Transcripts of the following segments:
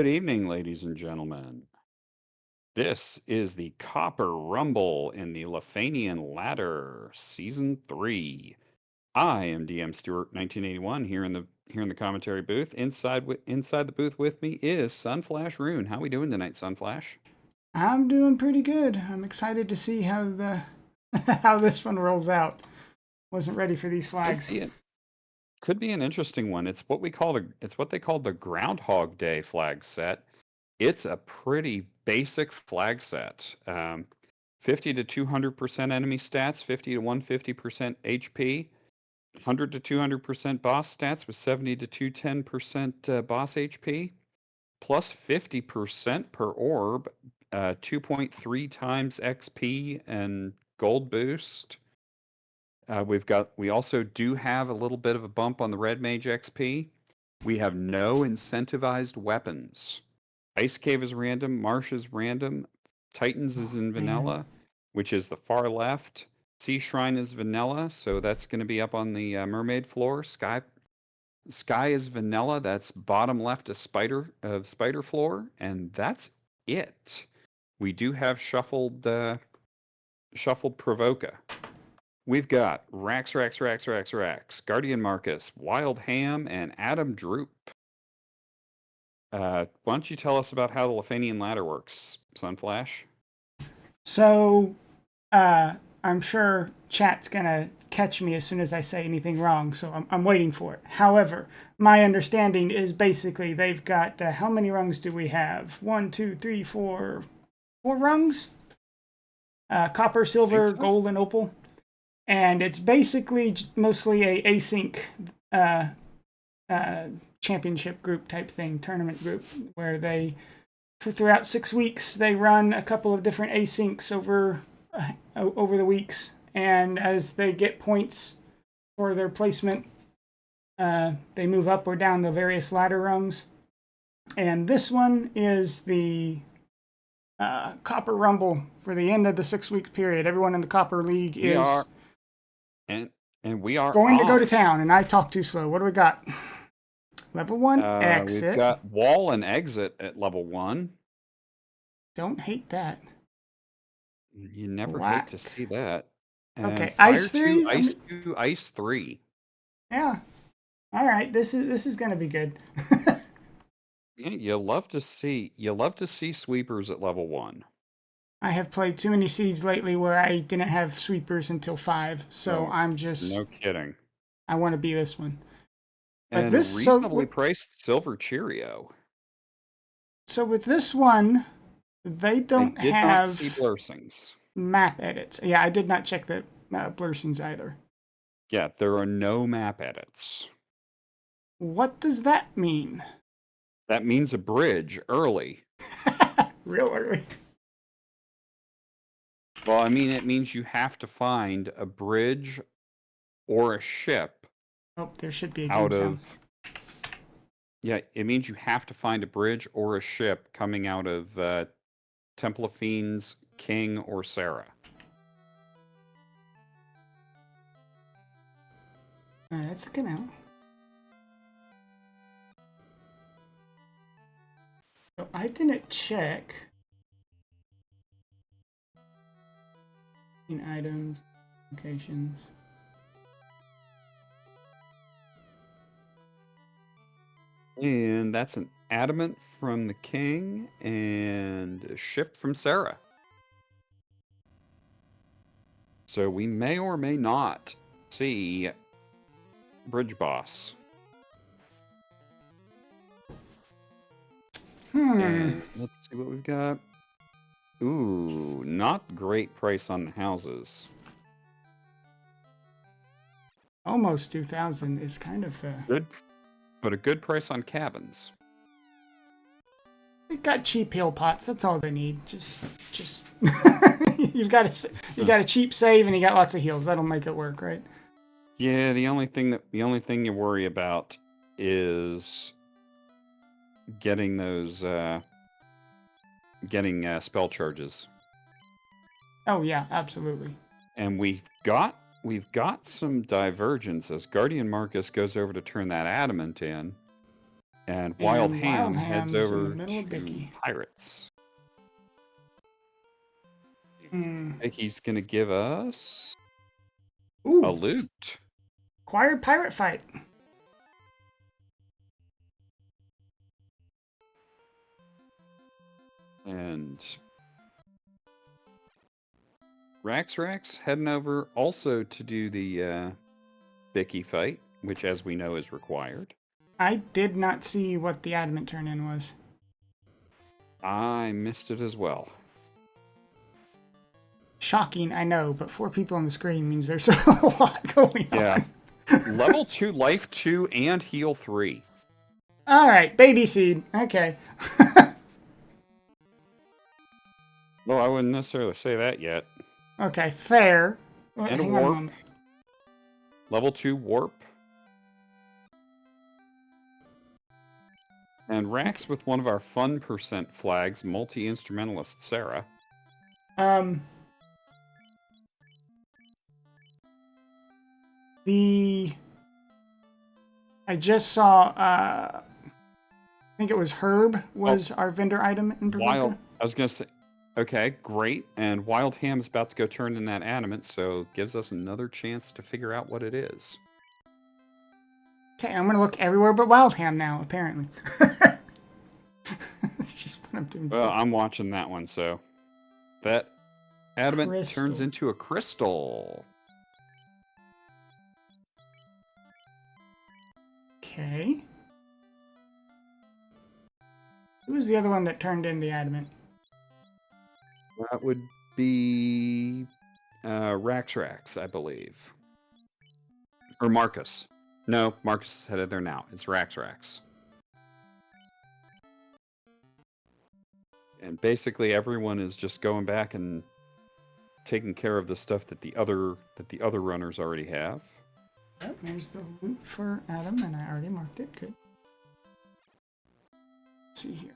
Good evening, ladies and gentlemen. This is the Copper Rumble in the Lefeinian Ladder, Season 3. I am DM Stewart 1981 here in the commentary booth. Inside the booth with me is Sunflash Rune. How we doing tonight, Sunflash? I'm doing pretty good. I'm excited to see how the how this one rolls out. Wasn't ready for these Could flags. be an, could be an interesting one. It's what they call the Groundhog Day flag set. It's a pretty basic flag set. 50 to 200% enemy stats, 50 to 150% HP, 100 to 200% boss stats with 70 to 210% boss HP, plus 50% per orb, 2.3 times XP and gold boost. We also do have a little bit of a bump on the Red Mage XP. We have no incentivized weapons. Ice Cave is random, Marsh is random, Titans is in Man, vanilla, which is the far left. Sea Shrine is vanilla, so that's going to be up on the mermaid floor. Sky is vanilla, that's bottom left of spider floor, and that's it. We do have shuffled Provoca. We've got Rax, Guardian Marcus, Wild Ham, and Adam Droop. Why don't you tell us about how the Lefeinian ladder works, Sunflash? so uh, I'm sure chat's gonna catch me as soon as I say anything wrong, so I'm waiting for it. However, my understanding is basically they've got how many rungs do we have? One, two, three, four rungs. Copper, I think silver, so. gold, and opal, and it's basically mostly a async uh, uh, championship group type thing, tournament group, where they for throughout 6 weeks they run a couple of different asyncs over the weeks, and as they get points for their placement, they move up or down the various ladder rungs. And this one is the Copper Rumble for the end of the 6 week period. Everyone in the Copper League We is are and we are going to go to on. town, and I talk too slow. What do we got? Level 1, We've exit. got wall and exit at level 1. Don't hate that. You never hate to Black. see that. And Okay, fire Ice 2, 3. ice 2, ice 3. Yeah. All right. This is gonna be good. Yeah, you love to see sweepers at level 1. I have played too many seeds lately where I didn't have sweepers until 5, so Oh, I'm just no kidding. I want to be this one. But this And reasonably priced silver Cheerio. so with this one, they I don't did not see have blurrsings. map edits. Yeah, I did not check the blurrsings either. Yeah, there are no map edits. What does that mean? That means a bridge early. Real early. Well, I mean, it means you have to find a bridge or a ship Oh, there should be a game out sound. of. Yeah, it means you have to find a bridge or a ship coming out of Temple of Fiends, King, or Sarah. That's good now. So I didn't check in items, locations. And that's an adamant from the King and a ship from Sarah. So we may or may not see Bridge Boss. And let's see what we've got. Ooh, not great price on the houses. Almost 2,000 is kind of Good, but a good price on cabins. they got cheap hill pots. That's all they need. Just you've got a cheap save and you got lots of heals. That'll make it work, right? Yeah, the only thing you worry about is getting those spell charges. Oh yeah, absolutely. And we've got some divergence as Guardian Marcus goes over to turn that adamant in. And Wild And Ham Wild heads Ham's in the over middle of to Bicky. Pirates. Hmm. Bicky's going to give us a Ooh, loot. acquired pirate fight. And Rax heading over also to do the Bicky fight, which, as we know, is required. I did not see what the adamant turn-in was. I missed it as well. Shocking, I know, but 4 people on the screen means there's a lot going on. Level 2, Life 2, and Heal 3. All right, baby seed. Okay. Well, I wouldn't necessarily say that yet. Okay, fair. And Hang on a Warp. moment. Level 2, Warp. And Rax with one of our fun percent flags, multi-instrumentalist Sarah. I just saw, I think it was Herb was our vendor item in Provoca. I was going to say, okay, great. And Wild Ham's about to go turn in that adamant, so gives us another chance to figure out what it is. Okay, I'm going to look everywhere but Wild Ham now, apparently. It's just what I'm doing. Well, I'm watching that one, so that adamant Crystal. turns into a crystal. Okay. Who was the other one that turned in the adamant? That would be Rax, I believe. Or Marcus. No, Marcus is headed there now. It's Rax. And basically everyone is just going back and taking care of the stuff that the other runners already have. Yep, there's the loot for Adam, and I already marked it. Good. Let's see here.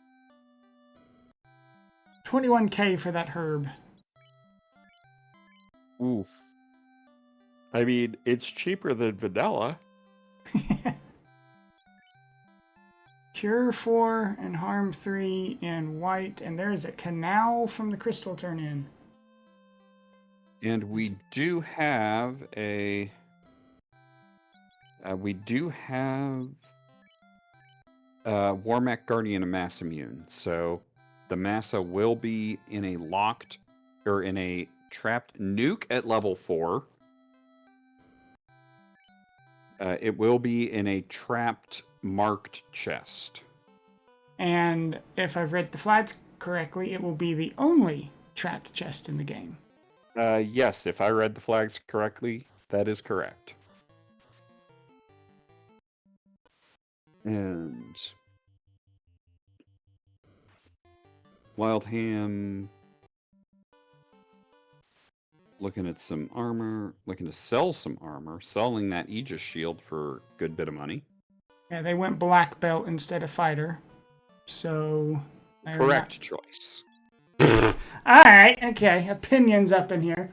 21K for that herb. Oof. I mean, it's cheaper than vanilla. Cure 4 and harm 3 in white, and there is a canal from the crystal turn-in. And we do have a... Warmac Guardian of Mass Immune, so the Massa will be in a locked, or in a trapped nuke at level 4. It will be in a trapped marked chest. And if I've read the flags correctly, it will be the only trapped chest in the game. Yes, if I read the flags correctly, that is correct. And Wild Ham looking at some armor, looking to sell some armor, selling that Aegis shield for a good bit of money. Yeah, they went black belt instead of fighter. So... Correct choice. Alright, okay. Opinions up in here.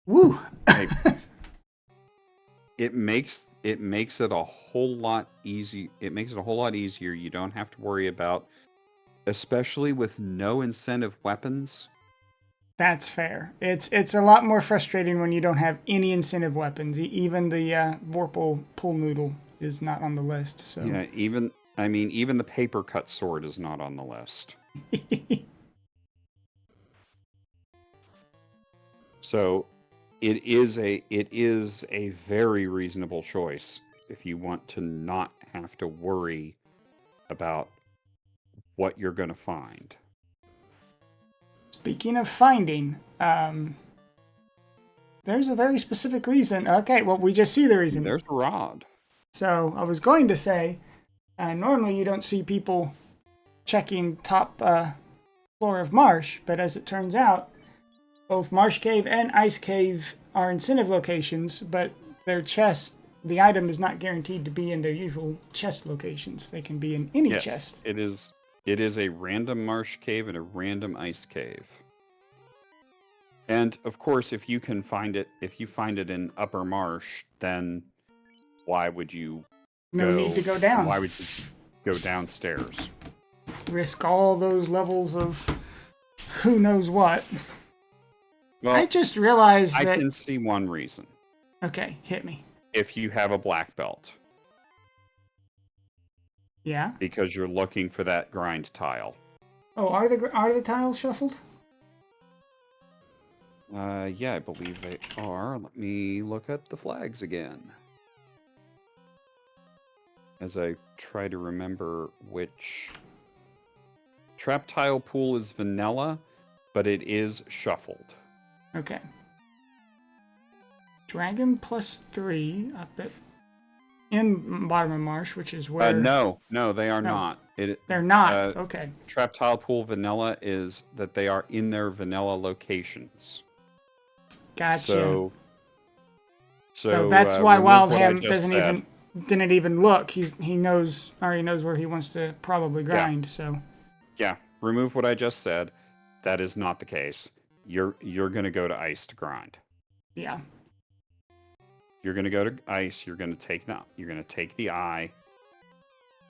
Woo! It makes it a whole lot easy. It makes it a whole lot easier. You don't have to worry about, especially with no incentive weapons. That's fair. It's a lot more frustrating when you don't have any incentive weapons. Even the Vorpal pull noodle is not on the list. So yeah, even the paper cut sword is not on the list. So it is a very reasonable choice if you want to not have to worry about what you're going to find. Speaking of finding, there's a very specific reason. Okay, well, we just see the reason. There's a rod. So I was going to say, normally you don't see people checking top floor of Marsh, but as it turns out, both Marsh Cave and Ice Cave are incentive locations, but their chest, the item is not guaranteed to be in their usual chest locations. They can be in any chest. It is a random Marsh Cave and a random Ice Cave. And of course, if you find it in Upper Marsh, then why would you No need to go down. Why would you go downstairs? Risk all those levels of who knows what. Well, I just realized I that... can see one reason. Okay, hit me. If you have a black belt. Yeah? Because you're looking for that grind tile. Oh, are the tiles shuffled? Yeah, I believe they are. Let me look at the flags again. As I try to remember which... Trap tile pool is vanilla, but it is shuffled. Okay. Dragon +3 up at... in bottom of marsh, which is where... No, they are not. They're not? Okay. Trap tile pool vanilla is that they are in their vanilla locations. Gotcha. So that's why Wildham didn't even look. He already knows where he wants to probably grind. Yeah. So yeah, remove what I just said. That is not the case. You're going to go to ice to grind. Yeah. You're going to go to ice. You're going to take the eye.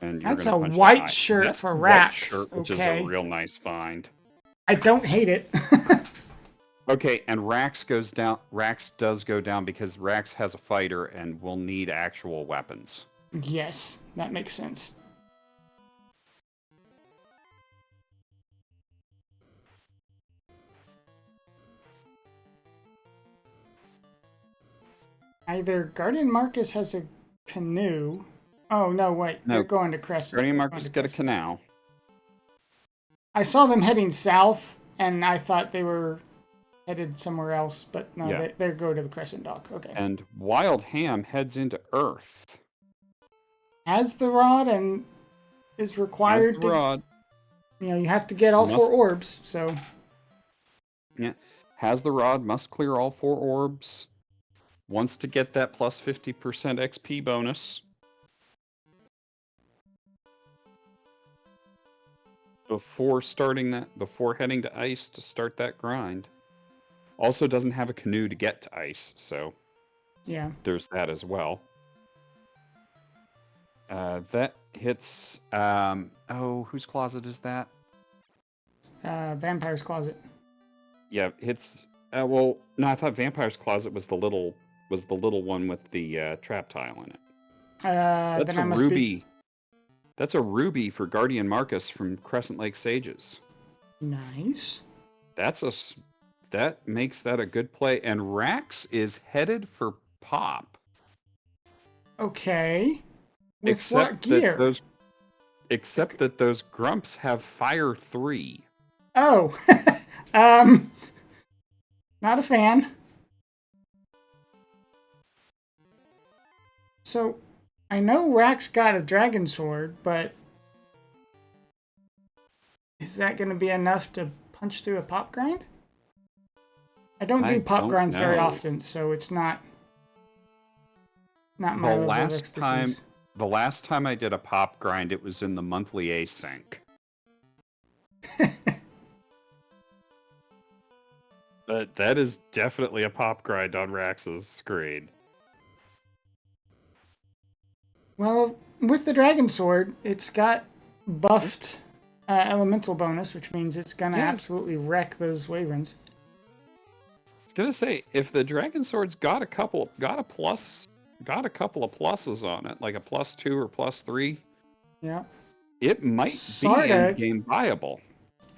And you're that's gonna a punch white the eye. shirt That's for white Rax. shirt, which okay. is a real nice find. I don't hate it. Okay, and Rax goes down. Rax does go down because Rax has a fighter and will need actual weapons. Yes, that makes sense. Either Guardian Marcus has a canoe. Oh, no, wait. No. They're going to Crescent. Guardian Marcus got a canal. I saw them heading south, and I thought they were headed somewhere else, but no, yeah. They go to the Crescent Dock. Okay. And Wildham heads into Earth. Has the rod and is required to... rod. You know, you have to get all 4 orbs, so... Yeah. Has the rod, must clear all 4 orbs. Wants to get that plus 50% XP bonus. Before heading to ice to start that grind. Also doesn't have a canoe to get to ice, so yeah, there's that as well. That hits, whose closet is that? Vampire's Closet. Yeah, hits, no, I thought Vampire's Closet was the little one with the trap tile in it. That's a ruby. That's a ruby for Guardian Marcus from Crescent Lake Sages. Nice. That makes that a good play. And Rax is headed for pop. Okay. With what gear? Except that those grumps have fire 3. Oh. Not a fan. So, I know Rax got a dragon sword, but is that going to be enough to punch through a pop grind? I don't do pop grinds very often, so it's not my level of expertise. The last time I did a pop grind, it was in the monthly async. But that is definitely a pop grind on Rax's screen. Well, with the dragon sword, it's got buffed elemental bonus, which means it's gonna absolutely wreck those wyverns. I was gonna say, if the dragon sword's got a couple of pluses on it, like a +2 or +3, yeah, it might be end game viable.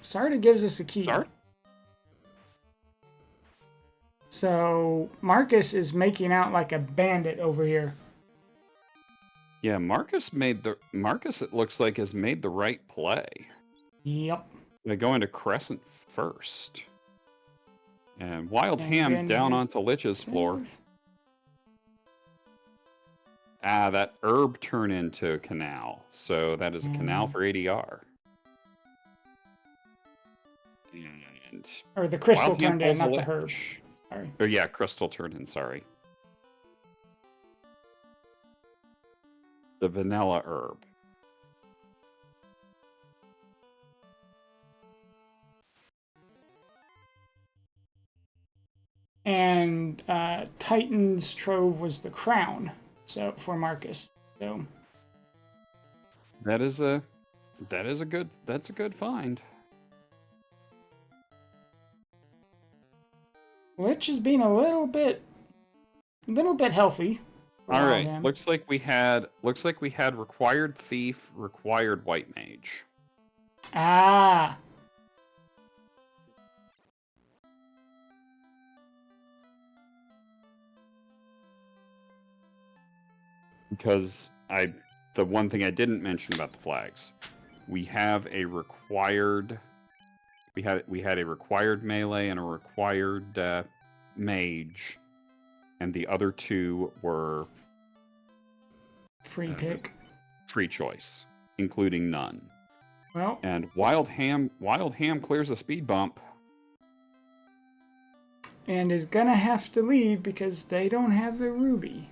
Sarda gives us a key. So Marcus is making out like a bandit over here. Yeah, Marcus it looks like has made the right play. Yep. By going to Crescent first. And Wildham down onto Lich's floor. That herb turned into a canal. So that is a canal for ADR. Or the crystal turned in, not the herb. Sorry. Oh yeah, crystal turned in, sorry. The vanilla herb. And Titan's Trove was the crown, so for Marcus. So That is a that's a good find. Which is being a little bit healthy. For All right. Wildham. Looks like we had required thief, required white mage. Ah. Because the one thing I didn't mention about the flags, we have a required we had a required melee and a required mage, and the other two were Free pick. free choice, including none. Well, And Wild Ham clears a speed bump. and is gonna have to leave because they don't have the ruby.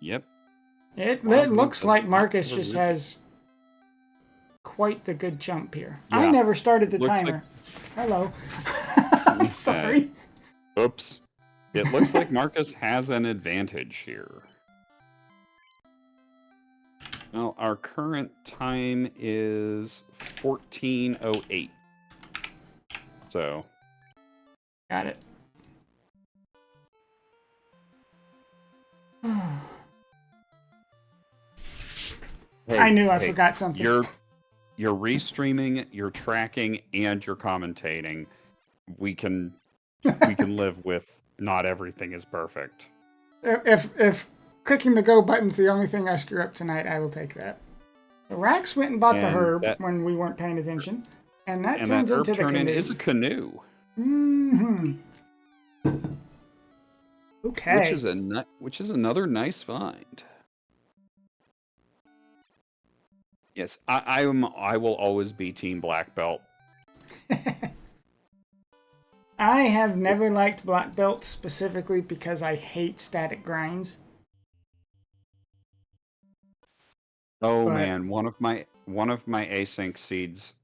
Yep. It Wild looks Ham like does not Marcus have a just ruby. has quite the good jump here. Yeah. I never started the Looks timer. Hello. Okay. Sorry. Oops. It looks like Marcus has an advantage here. Well, our current time is 14:08. So, Got it. I knew I forgot something. You're restreaming, you're tracking, and you're commentating. We can live with not everything is perfect. If clicking the go button's the only thing I screw up tonight, I will take that. The Rax went and bought the And herb that- when we weren't paying attention, and that And turns that herb into the turn-in canoe. is a canoe, Mm-hmm. Okay. which is another nice find. Yes, I will always be team black belt. I have never liked black belt specifically because I hate static grinds. Oh But- man, one of my async seeds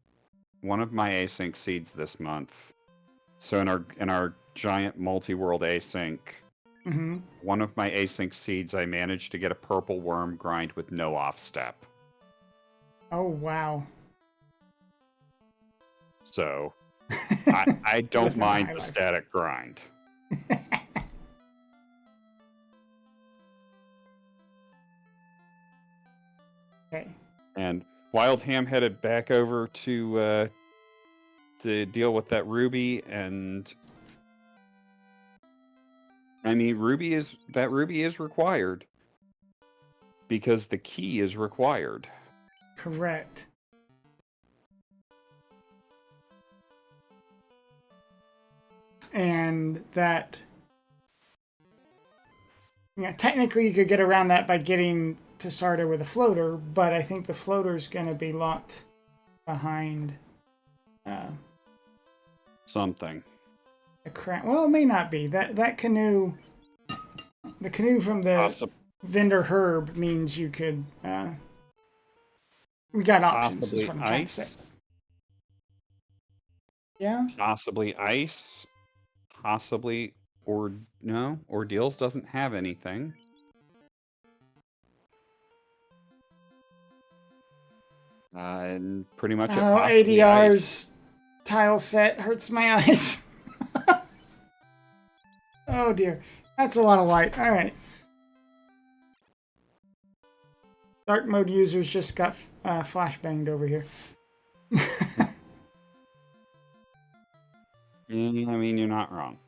this month. So in our giant multi-world async, Mm-hmm. one of my async seeds, I managed to get a purple worm grind with no off step. Oh wow. So I don't Living mind my the life. static grind. Okay. And Wild Ham headed back over to deal with that ruby, and I mean ruby is required because the key is required. Correct. And that, yeah, technically you could get around that by getting to Sarda with a floater, but I think the floater's going to be locked behind Something. the crown. Well, it may not be. That canoe, the canoe from the vendor herb means you could. We got options. Possibly Is what I'm trying to ice. say. Yeah. Possibly ice. Possibly or no. Ordeals doesn't have anything. And pretty much it Oh, possibly ADR's tile set hurts my eyes. Oh dear, that's a lot of white. All right. Dark mode users just got flashbanged over here. I mean, you're not wrong.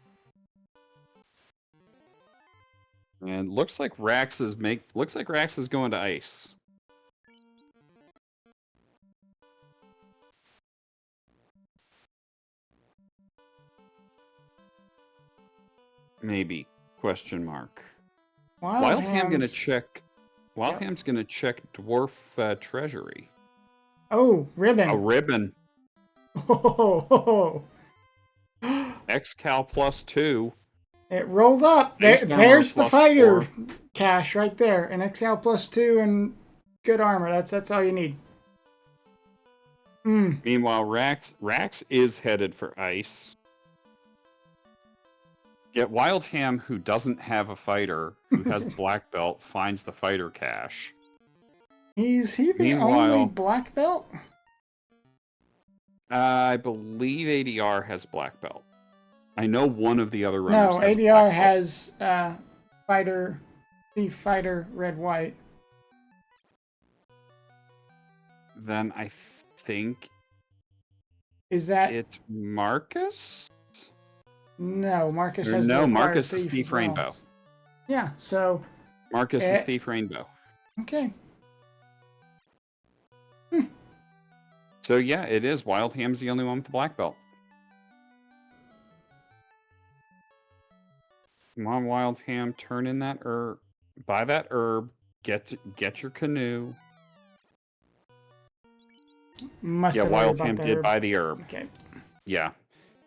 And looks like Rax is going to ice. Maybe? Question mark. Wildham gonna check. Wildham's gonna check dwarf treasury. Oh, ribbon. A ribbon. Oh, Xcal +2. it rolled up. Base armor There's the fighter +4. cache right there. An XL +2 and good armor. That's all you need. Meanwhile, Rax is headed for ice. Yet Wildham, who doesn't have a fighter, who has the black belt, finds the fighter cache. Is he the Meanwhile, only black belt? I believe ADR has black belt. I know one of the other runners No, has a ADR black belt. has fighter, thief fighter, red white. Then I think Is that it's Marcus? no? Marcus Or has the no, acquired Marcus is thief Thief as well. Rainbow. Yeah. So Marcus is Thief Rainbow. okay. So yeah, it is. Wild Ham's the only one with the black belt. Come on, Wild Ham, turn in that herb. Buy that herb. Get your canoe. Must Yeah, have already Wild bought Ham the did herb. buy the herb. Okay. Yeah.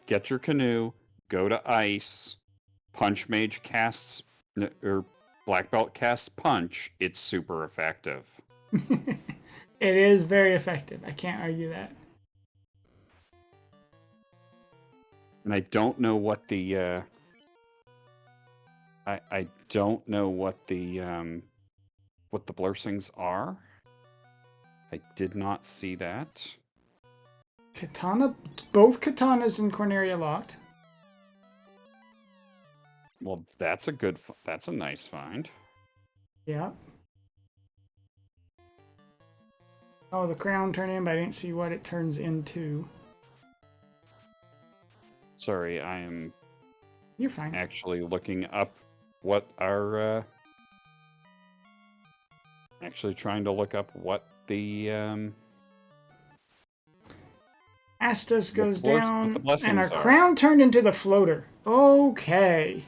Get your canoe. Go to ice. Punch Mage casts or Black Belt casts punch. It's super effective. It is very effective. I can't argue that. And I don't know what the I don't know what the Blursings are. I did not see that. Katana, both katanas in Corneria locked. Well, that's a nice find. Yeah. Oh, the crown turned in, but I didn't see what it turns into. Sorry, I am You're fine. actually looking up what our actually trying to look up what the Astos goes down, what the blessings and our are. crown turned into the floater. Okay.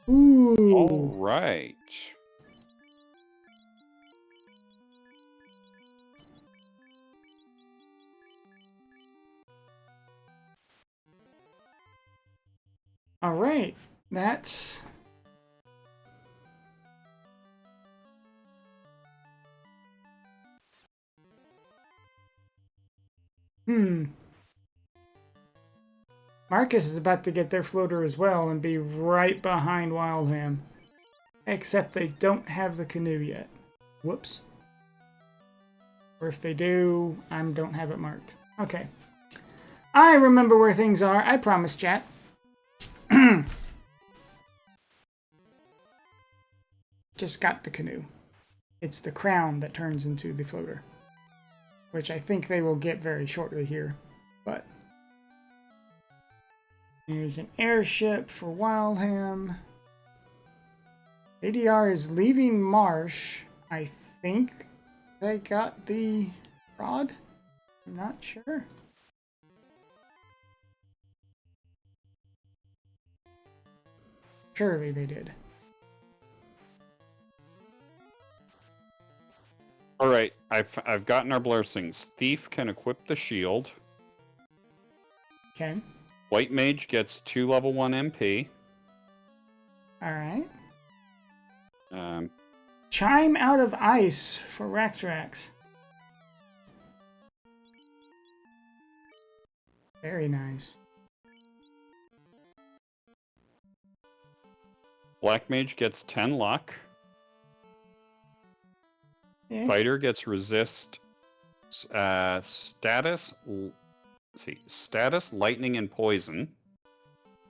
Ooh. All right. All right. That's... Marcus is about to get their floater as well and be right behind Wildham. Except they don't have the canoe yet. Whoops. Or if they do, I don't have it marked. Okay. I remember where things are. I promise, chat. Just got the canoe. It's the crown that turns into the floater. Which I think they will get very shortly here. But there's an airship for Wildham. ADR is leaving Marsh. I think they got the rod. I'm not sure. Surely they did. All right, I've gotten our Blursings. Thief can equip the shield. Okay. White Mage gets 2 level 1 MP. All right. Um, Chime out of ice for Rax. Very nice. Black Mage gets 10 luck. Yeah. Fighter gets resist status, lightning, and poison.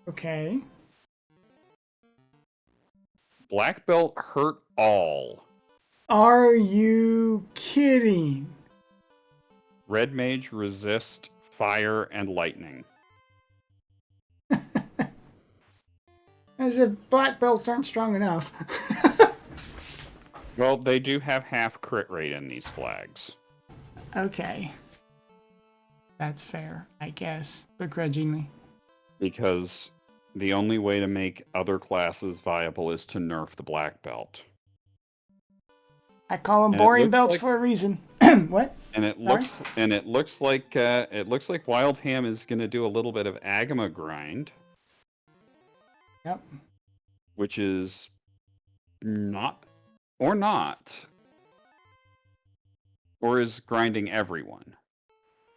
Okay. Black Belt hurt all. Are you kidding? Red Mage resist fire and lightning. As if black belts aren't strong enough. Well, they do have half crit rate in these flags. Okay. That's fair, I guess, begrudgingly. Because the only way to make other classes viable is to nerf the black belt. I call them And boring belts for a reason. What? And it looks like Wild Ham is going to do a little bit of Agama grind. Yep. Which is not, or is grinding everyone.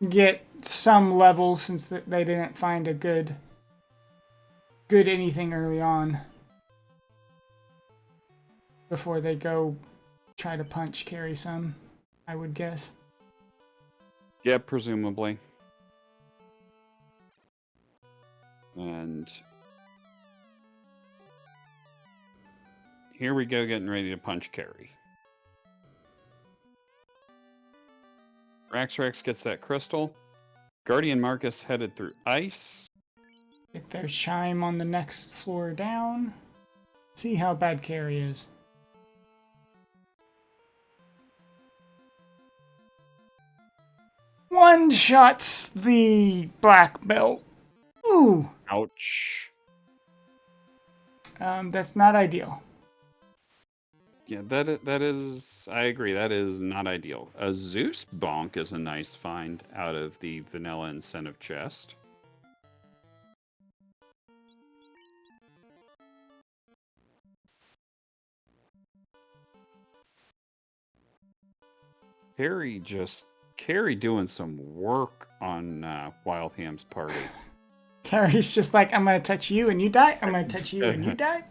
Get some level since they didn't find a good anything early on before they go try to punch carry some, I would guess. Yeah, presumably. And here we go, getting ready to punch carry. Rax gets that crystal. Guardian Marcus headed through ice. Get their chime on the next floor down. See how bad carry is. One shots the black belt. Ooh. Ouch. That's not ideal. Yeah, that is. I agree. That is not ideal. A Zeus bonk is a nice find out of the vanilla incentive chest. Carrie doing some work on Wild Ham's party. Carrie's just like, I'm gonna touch you and you die. I'm gonna touch you and you die.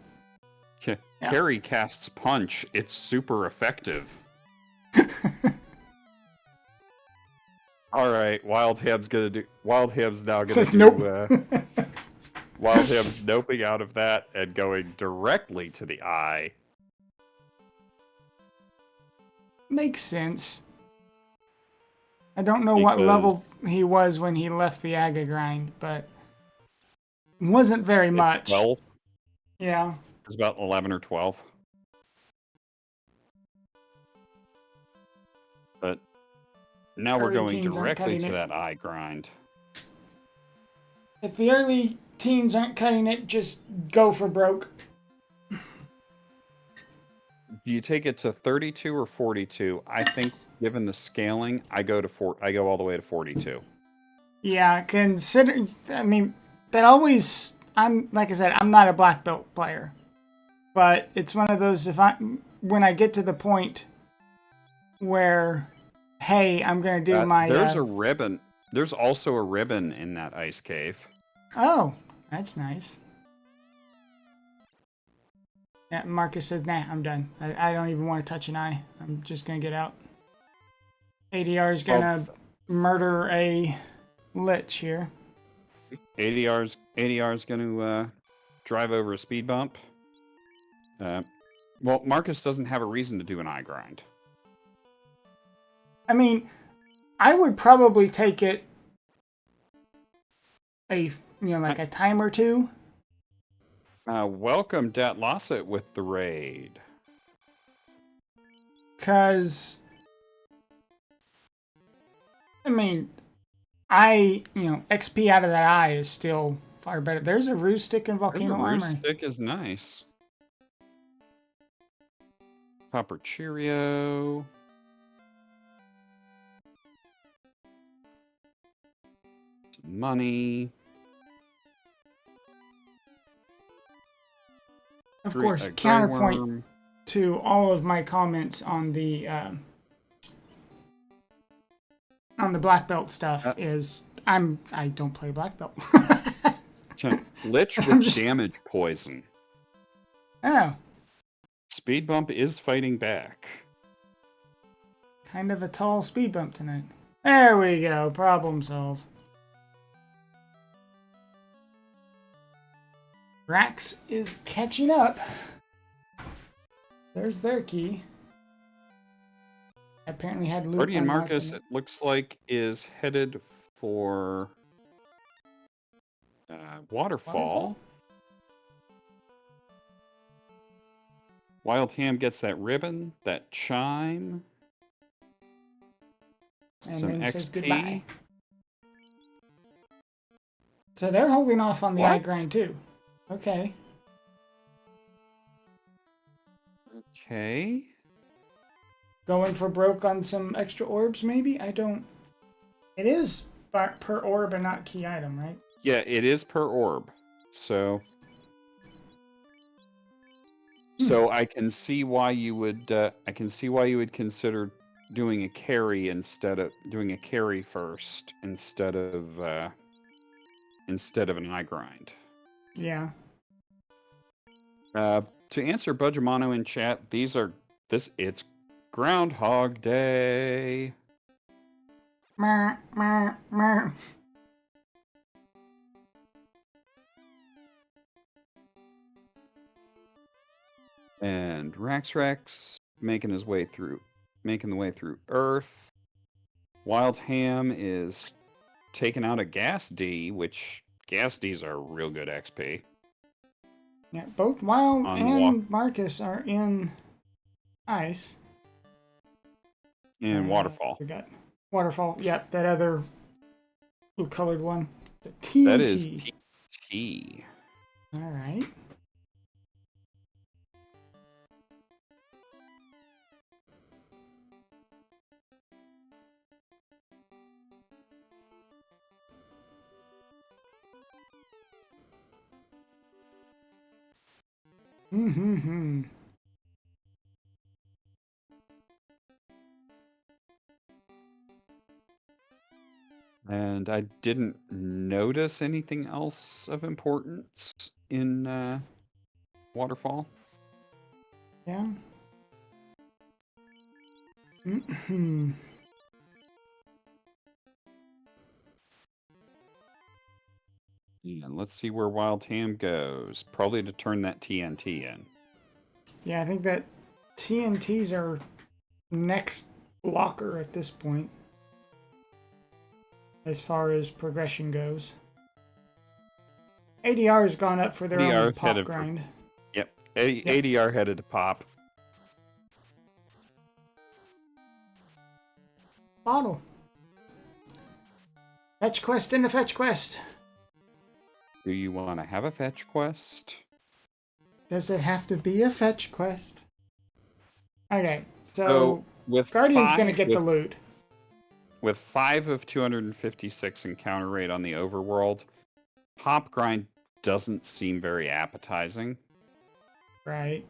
Yeah. Carrie casts punch. It's super effective. All right, Wild Ham's now gonna Says do. nope. Wild Ham's noping out of that and going directly to the eye. Makes sense. I don't know what level he was when he left the Aga grind, but it wasn't very much. 12. Yeah. It was about 11 or 12. But now we're going directly to that eye grind. If the early teens aren't cutting it, just go for broke. Do you take it to 32 or 42? I think, given the scaling, I go all the way to 42. Yeah, I mean, that always. Like I said, I'm not a black belt player, but it's one of those. When I get to the point where, hey, I'm gonna do my. There's a ribbon. There's also a ribbon in that ice cave. Oh, that's nice. Yeah, Marcus says, nah, I'm done. I don't even want to touch an eye. I'm just going to get out. ADR is going to murder a Lich here. ADR's going to drive over a speed bump. Well, Marcus doesn't have a reason to do an eye grind. I mean, I would probably take it like a time or two. Welcome, Dat Lasset, with the raid. Because, I mean, XP out of that eye is still far better. There's a Ruse Stick and Volcano Armory. Ruse Stick is nice. Copper Cheerio. Some money. Of course, counterpoint to all of my comments on the black belt stuff is I don't play black belt. Lich with damage poison. Oh. Speed bump is fighting back. Kind of a tall speed bump tonight. There we go. Problem solved. Rax is catching up. There's their key. Apparently had loot. Guardian Marcus, it looks like, is headed for Waterfall. Wild Ham gets that ribbon, that chime, and some then XP. says goodbye. So they're holding off on the eye grind too. Okay. Okay. Going for broke on some extra orbs, maybe? I don't... It is per orb and not key item, right? Yeah, it is per orb. So... So I can see why you would consider doing a carry first instead of an eye grind. Yeah. To answer Budgemano in chat, it's Groundhog Day. Mer, mer, mer. And Rex making the way through Earth. Wild Ham is taking out a Gas D, which Gas Ds are real good XP. Yeah, both Wild On and Marcus are in ice. And Waterfall. We got Waterfall. Yep, that other blue-colored one. The That is TNT. TNT. All right. Mm-hmm. And I didn't notice anything else of importance in Waterfall. Yeah. Mm-hmm. And let's see where Wild Ham goes. Probably to turn that TNT in. Yeah, I think that TNT's our next blocker at this point, as far as progression goes. ADR has gone up for their ADR own pop headed grind. Yep. ADR headed to pop. Bottle. Fetch quest in the fetch quest. Do you want to have a fetch quest? Does it have to be a fetch quest? Okay, so with Guardian's gonna get the loot. With 5 of 256 encounter rate on the overworld, pop grind doesn't seem very appetizing. Right.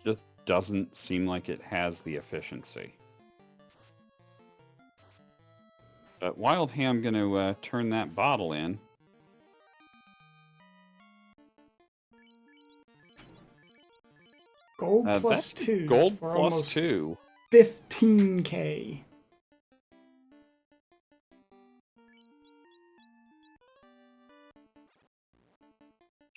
Just doesn't seem like it has the efficiency. But Wild Ham going to turn that bottle in. Gold plus 2. Gold for plus almost 2. 15k.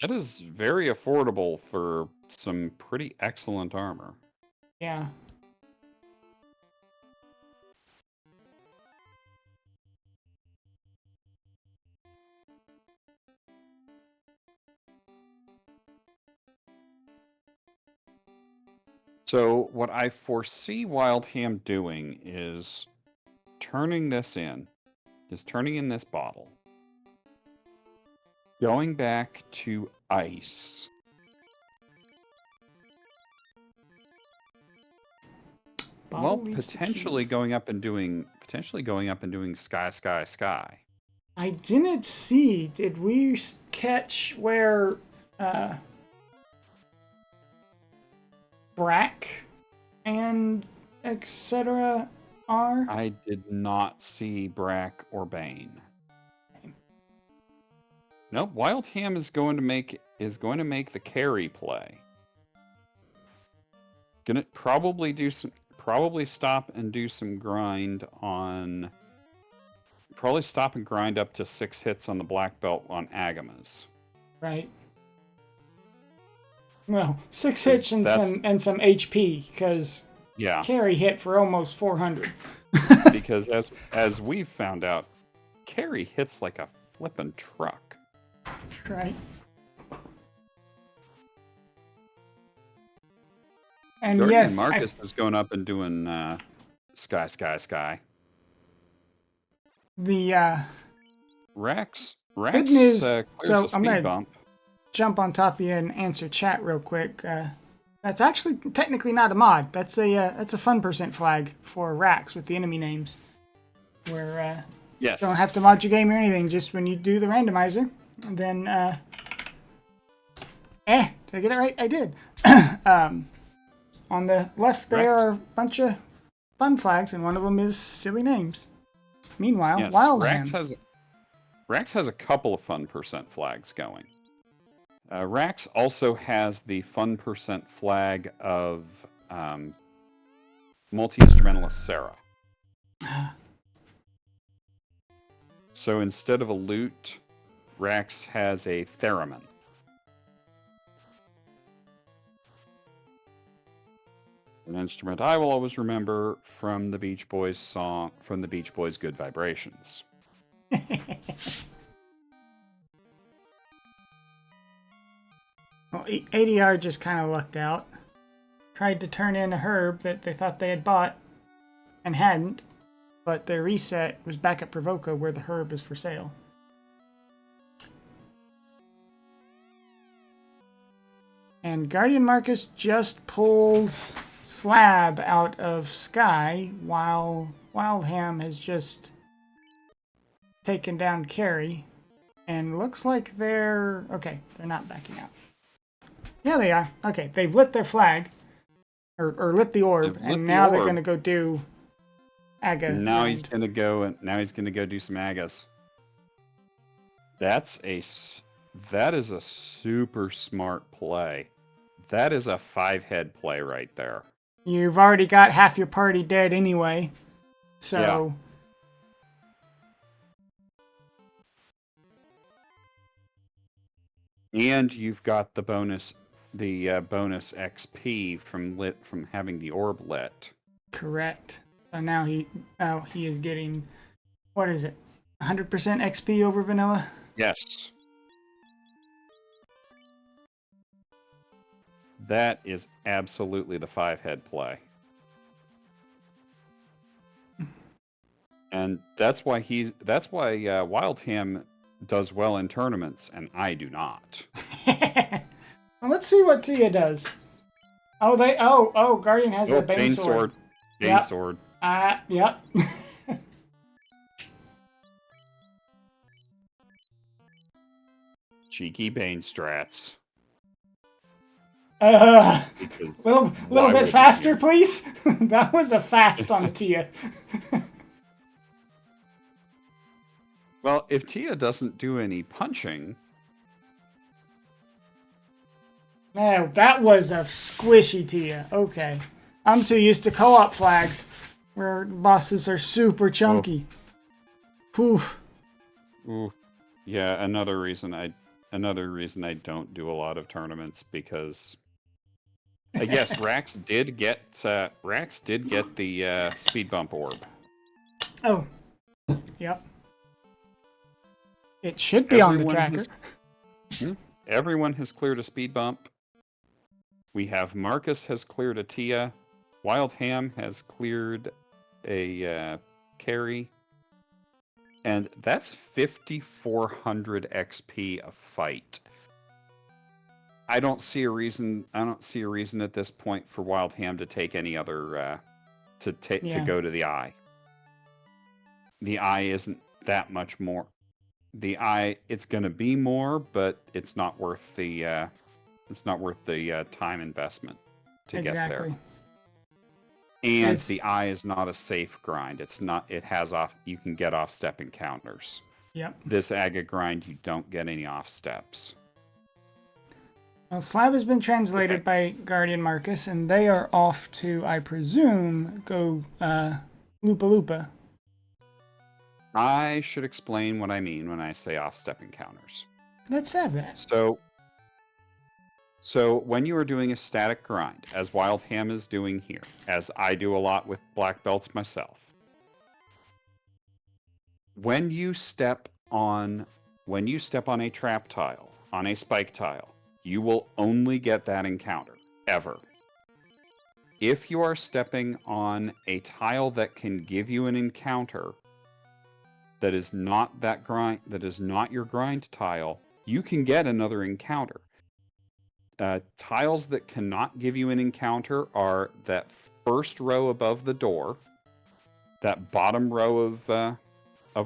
That is very affordable for some pretty excellent armor. Yeah. So what I foresee Wild Ham doing is turning in this bottle, going back to ice, potentially going up and doing sky, sky, sky. I didn't see. Did we catch where Brack and etc. are? I did not see Brack or Bane. Okay. Nope. Wild Ham is going to make the carry play. Gonna probably stop and do some grind on. Probably stop and grind up to 6 hits on the black belt on Agamas. Right. Well, 6 hits and some HP, because carry hit for almost 400. Because as we've found out, carry hits like a flippin' truck. Right. And Guardian Marcus is going up and doing sky, sky, sky. The Rex good news. Clears So a speed I'm gonna bump. jump on top of you and answer chat real quick. That's actually technically not a mod. That's a fun % flag for racks with the enemy names, where yes, you don't have to mod your game or anything. Just when you do the randomizer, then did I get it right? I did. On the left, there are a bunch of fun flags, and one of them is silly names. Meanwhile, yes, Wild Rax has a couple of fun % flags going. Rax also has the fun % flag of multi-instrumentalist Sarah. So instead of a lute, Rax has a theremin. An instrument I will always remember from the Beach Boys song, from the Beach Boys' Good Vibrations. Well, ADR just kind of lucked out. Tried to turn in a herb that they thought they had bought and hadn't, but their reset was back at Provoca where the herb is for sale. And Guardian Marcus just pulled Slab out of Sky while Wildham has just taken down Carrie. And looks like they're... Okay, they're not backing out. Yeah, they are. Okay, they've lit their flag. Or lit the orb. And now they're going to go do Aga. Now he's going to go do some Agas. That is a super smart play. That is a 5-head play right there. You've already got half your party dead anyway. So... Yeah. And you've got the bonus XP from having the orb lit. Correct. So now he is getting, what is it? 100% XP over vanilla? Yes. That is absolutely the 5-head play. And that's why Wildham does well in tournaments and I do not. Well, let's see what Tia does. Guardian has a Bane Sword. Bane Sword. Yep. Cheeky Bane strats. Little bit faster, please. That was a fast on Tia. Well, if Tia doesn't do any punching... No, that was a squishy Tia. Okay. I'm too used to co-op flags, where bosses are super chunky. Whew. Ooh. Yeah, another reason I don't do a lot of tournaments, because... yes, Rax did get the speed bump orb. Oh. Yep. It should be on the tracker. Everyone has cleared a speed bump. We have Marcus has cleared a Tia. Wildham has cleared a carry. And that's 5,400 XP a fight. I don't see a reason at this point for Wildham to take any other to go to the Eye. The Eye isn't that much more. The Eye, it's going to be more, but it's not worth the time investment to get there. And the Eye is not a safe grind. It's not. It has off. You can get off step encounters. Yep. This Aga grind, you don't get any off steps. Well, Slab has been translated by Guardian Marcus, and they are off to, I presume, go Lupa Lupa. I should explain what I mean when I say off-step encounters. Let's have that. So when you are doing a static grind, as Wildham is doing here, as I do a lot with black belts myself, when you step on a trap tile, on a spike tile, you will only get that encounter, ever. If you are stepping on a tile that can give you an encounter that is not your grind tile, you can get another encounter. Tiles that cannot give you an encounter are that first row above the door, that bottom row of a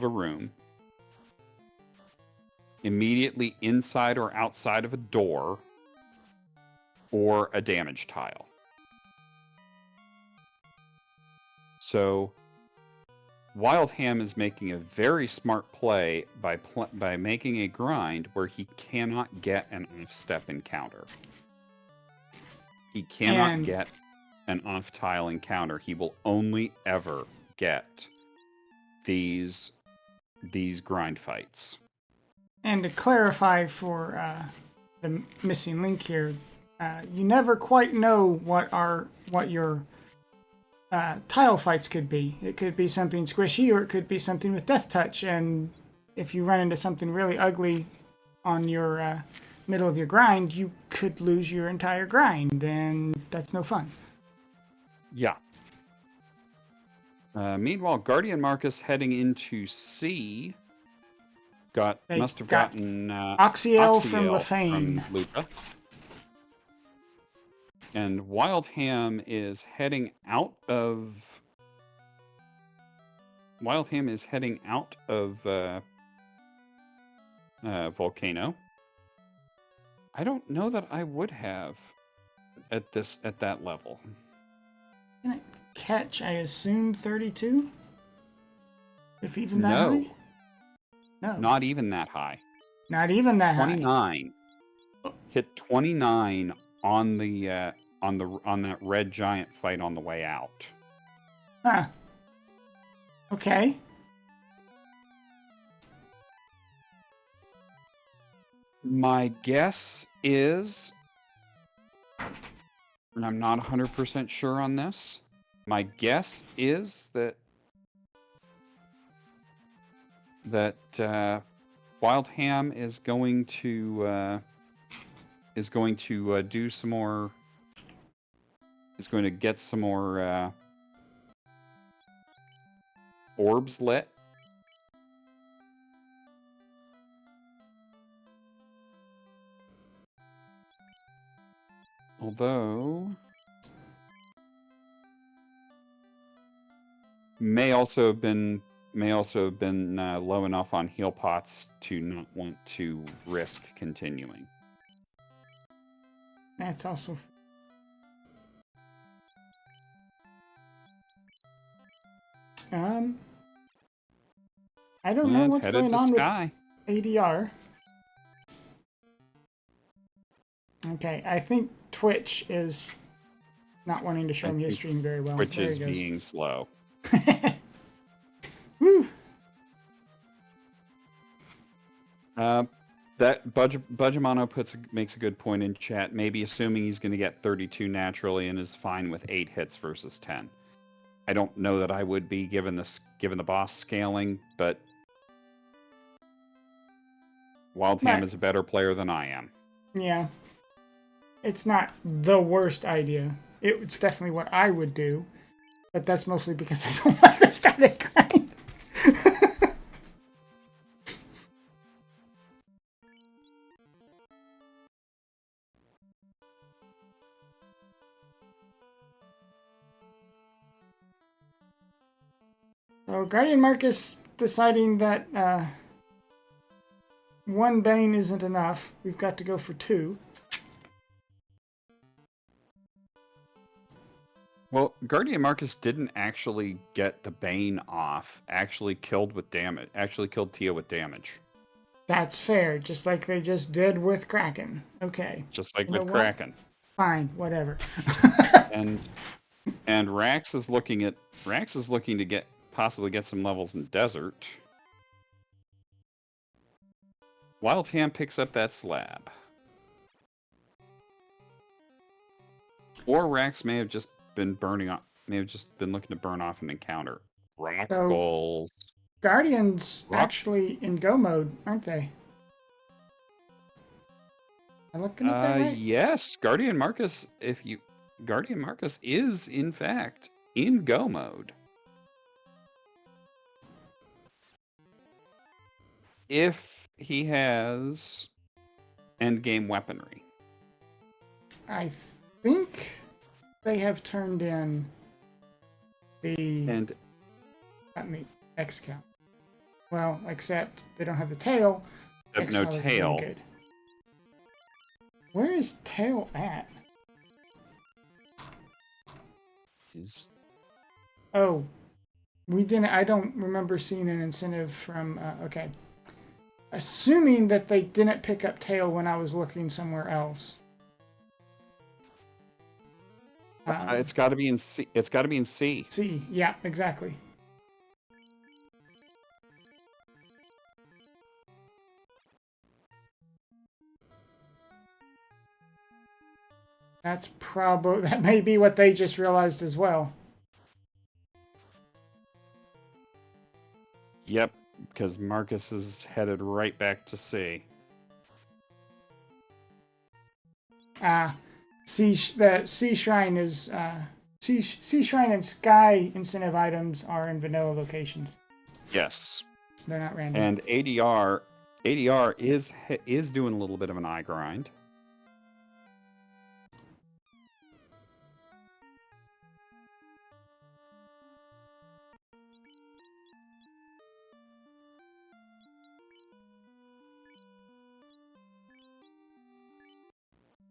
room, immediately inside or outside of a door, or a damage tile. So Wildham is making a very smart play by making a grind where he cannot get an off-step encounter. He cannot get an off-tile encounter, he will only ever get these grind fights. And to clarify for the missing link here, you never quite know what your tile fights could be. It could be something squishy, or it could be something with death touch. And if you run into something really ugly on your middle of your grind, you could lose your entire grind, and that's no fun. Yeah. Meanwhile, Guardian Marcus heading into C must have gotten Oxyel from Lefeinian. from Luca. And Wild Ham is heading out of Volcano. I don't know that I would have at that level. Can it catch, I assume, 32? If even that high? No. Not even that high. Not even that 29. High. Hit 29 on that red giant fight on the way out. Huh. Okay. My guess is, and I'm not 100% sure on this, my guess is that Wild Ham is going to do some more. Is going to get some more orbs lit. Although may also have been low enough on heal pots to not want to risk continuing. That's also. I don't know what's going on with ADR. Okay, I think Twitch is not wanting to show me his stream very well. Twitch is being slow. Woo! That Budgemano makes a good point in chat. Maybe assuming he's going to get 32 naturally and is fine with 8 hits versus 10. I don't know that I would be given the boss scaling, but Wild Ham is a better player than I am. Yeah. It's not the worst idea. It's definitely what I would do, but that's mostly because I don't like the static grind. So Guardian Marcus deciding that one Bane isn't enough. We've got to go for 2. Well, Guardian Marcus didn't actually get the Bane off. Actually killed Tia with damage. That's fair, just like they just did with Kraken. Okay. Just like with Kraken. Fine, whatever. and Rax is looking to possibly get some levels in Desert. Wild Ham picks up that slab. Or Rax may have just been looking to burn off an encounter. Rock goals. Guardians actually in go mode, aren't they? Am I looking at that right? Yes, Guardian Marcus is in fact in go mode. If he has endgame weaponry. I think they have turned in the X count. Well, except they don't have the tail. They have no tail. Good. Where is tail at? Oh, we didn't. I don't remember seeing an incentive from. Okay, assuming that they didn't pick up tail when I was looking somewhere else. It's got to be in C. It's got to be in C. C. Yeah, exactly. That may be what they just realized as well. Yep, because Marcus is headed right back to C. The C Shrine is C Shrine and Sky incentive items are in vanilla locations. Yes. They're not random. And ADR is doing a little bit of an eye grind.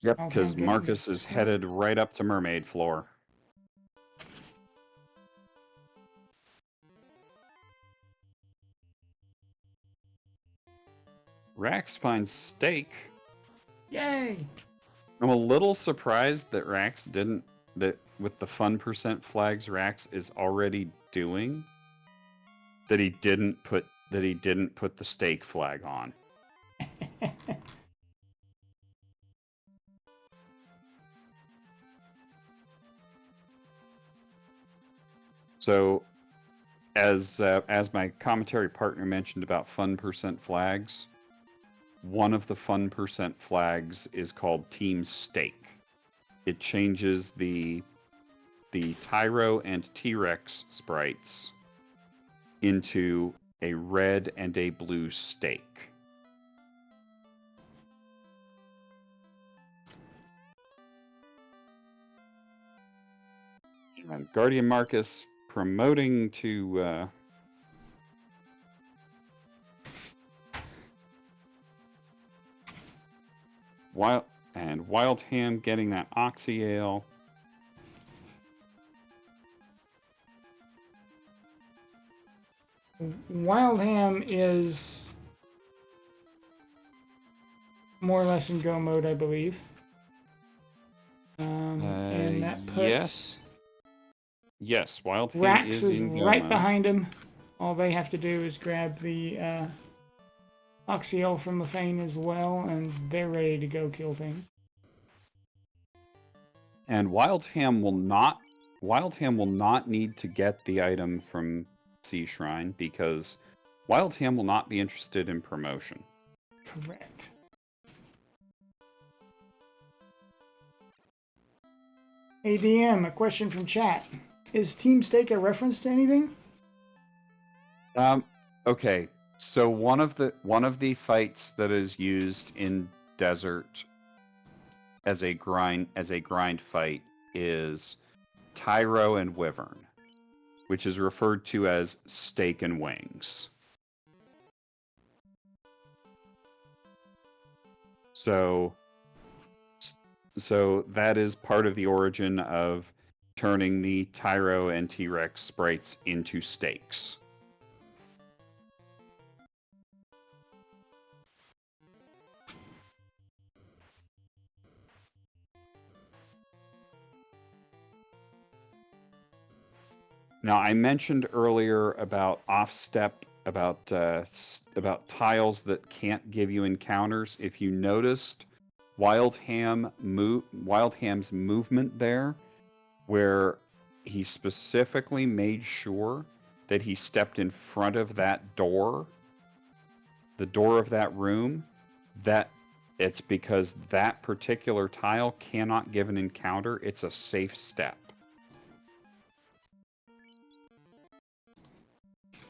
Yep, because Marcus is headed right up to Mermaid Floor. Rax finds steak. Yay! I'm a little surprised that that with the fun percent flags Rax is already doing, that he didn't put the steak flag on. So, as my commentary partner mentioned about fun percent flags, one of the fun percent flags is called Team Steak. It changes the Tyro and T-Rex sprites into a red and a blue steak. And Guardian Marcus promoting to Wild Ham getting that Oxy Ale. Wild Ham is more or less in go mode, I believe. And that puts yes, Wild Ham Rax is in go right mode. behind him. All they have to do is grab the Oxyol from Lefeinian as well, and they're ready to go kill things. And Wild Ham will not need to get the item from Sea Shrine because Wild Ham will not be interested in promotion. Correct. ADM, a question from chat. Is Team Steak a reference to anything? Okay. So one of the fights that is used in Desert as a grind fight is Tyro and Wyvern, which is referred to as Steak and Wings. So that is part of the origin of turning the Tyro and T-Rex sprites into steaks. Now, I mentioned earlier about off-step, about tiles that can't give you encounters. If you noticed Wild Ham's movement there, where he specifically made sure that he stepped in front of that door, the door of that room, that it's because that particular tile cannot give an encounter. It's a safe step.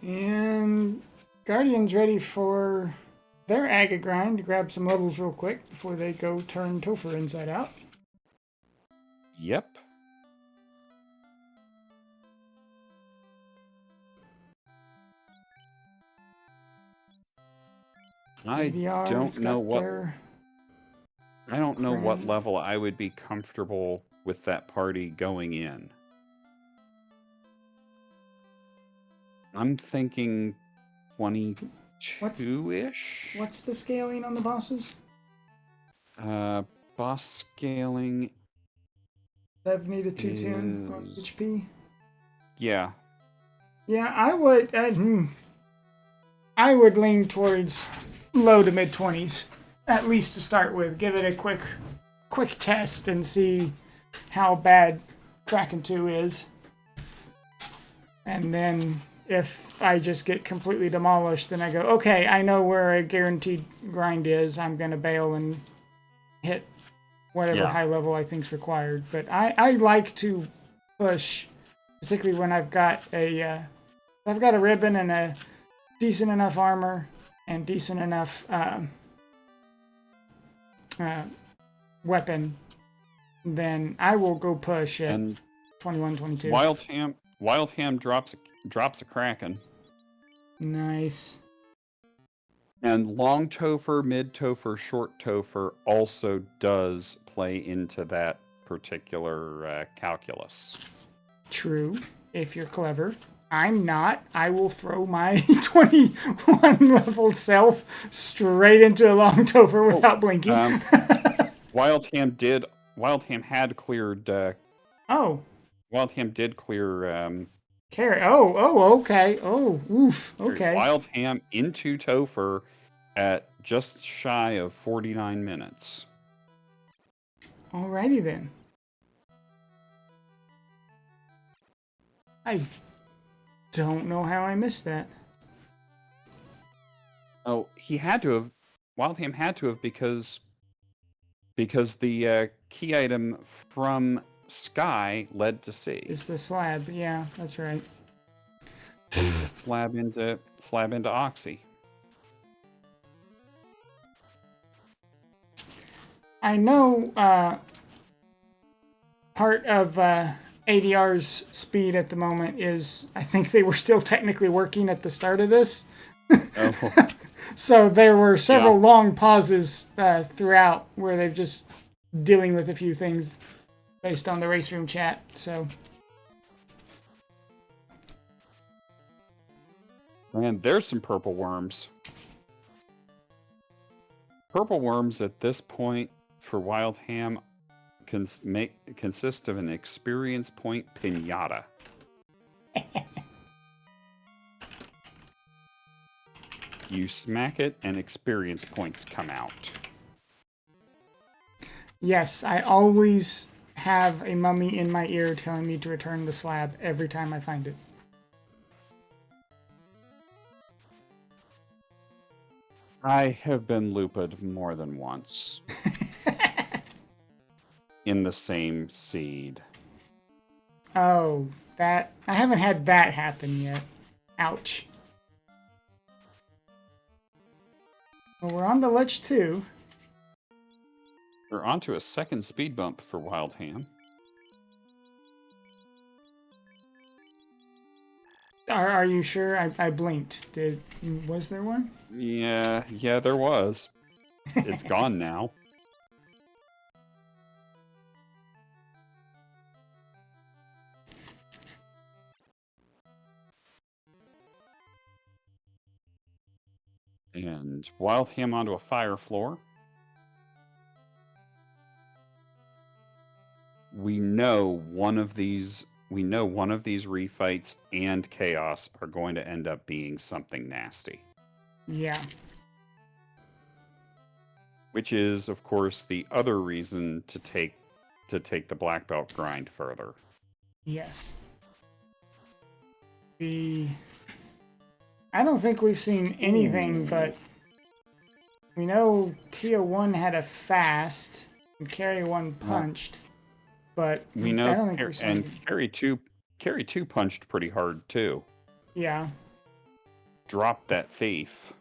And Guardian's ready for their Aga grind to grab some levels real quick before they go turn Topher inside out. Yep. I don't know what level I would be comfortable with that party going in. I'm thinking 22-ish. What's the scaling on the bosses? Boss scaling 70 to 210 is... HP. Yeah. Yeah, I would lean towards low to mid 20s, at least to start with. Give it a quick test and see how bad Kraken 2 is. And then if I just get completely demolished, then I go, okay, I know where a guaranteed grind is. I'm going to bail and hit whatever high level I think's required. But I like to push, particularly when I've got a ribbon and a decent enough armor and decent enough weapon, then I will go push at 21, 22. Wildham drops a Kraken. Nice. And long Topher, mid Topher, short Topher also does play into that particular calculus. True, if you're clever. I'm not. I will throw my 21 level self straight into a long Topher without blinking. Wildham had cleared. Wildham did clear. Carry. Oh, okay. Oh, oof. Okay. Wildham into Topher at just shy of 49 minutes. Alrighty then. I don't know how I missed that. Oh, he had to have. Wildham had to have because the key item from Sky led to sea. It's the slab. Yeah, that's right. slab into Oxy. I know part of ADR's speed at the moment is, I think they were still technically working at the start of this. Oh. So there were several long pauses throughout where they're just dealing with a few things based on the race room chat. So, and there's some purple worms. Purple worms at this point for Wildham consist of an experience point pinata. You smack it and experience points come out. Yes, I always have a mummy in my ear telling me to return the slab every time I find it. I have been looped more than once. In the same seed. Oh, I haven't had that happen yet. Ouch. Well, we're on to Lich 2. We're onto a second speed bump for Wildham. Are you sure? I blinked. Was there one? Yeah, there was. It's gone now. And Wildham onto a fire floor. We know one of these refights and chaos are going to end up being something nasty. Yeah. Which is, of course, the other reason to take the black belt grind further. Yes. I don't think we've seen anything, but we know Tier 1 had a fast and Carry 1 punched, but we know, I don't think we've seen and Carry 2 punched pretty hard too. Yeah. Dropped that thief.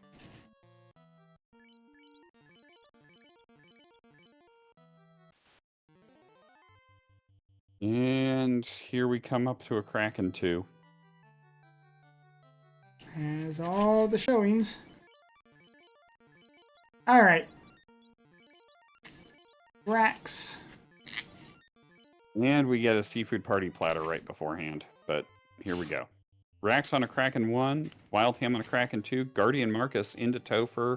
And here we come up to a Kraken 2. Has all the showings. Alright. Rax. And we get a seafood party platter right beforehand. But here we go. Rax on a Kraken 1, Wildham on a Kraken 2, Guardian Marcus into Topher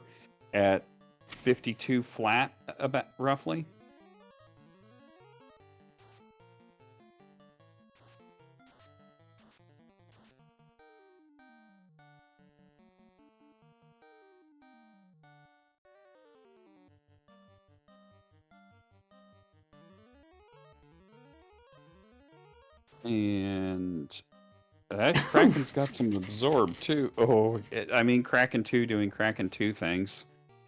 at 52 flat, about roughly. And that Kraken's got some absorb too. Oh, I mean Kraken 2 doing Kraken 2 things.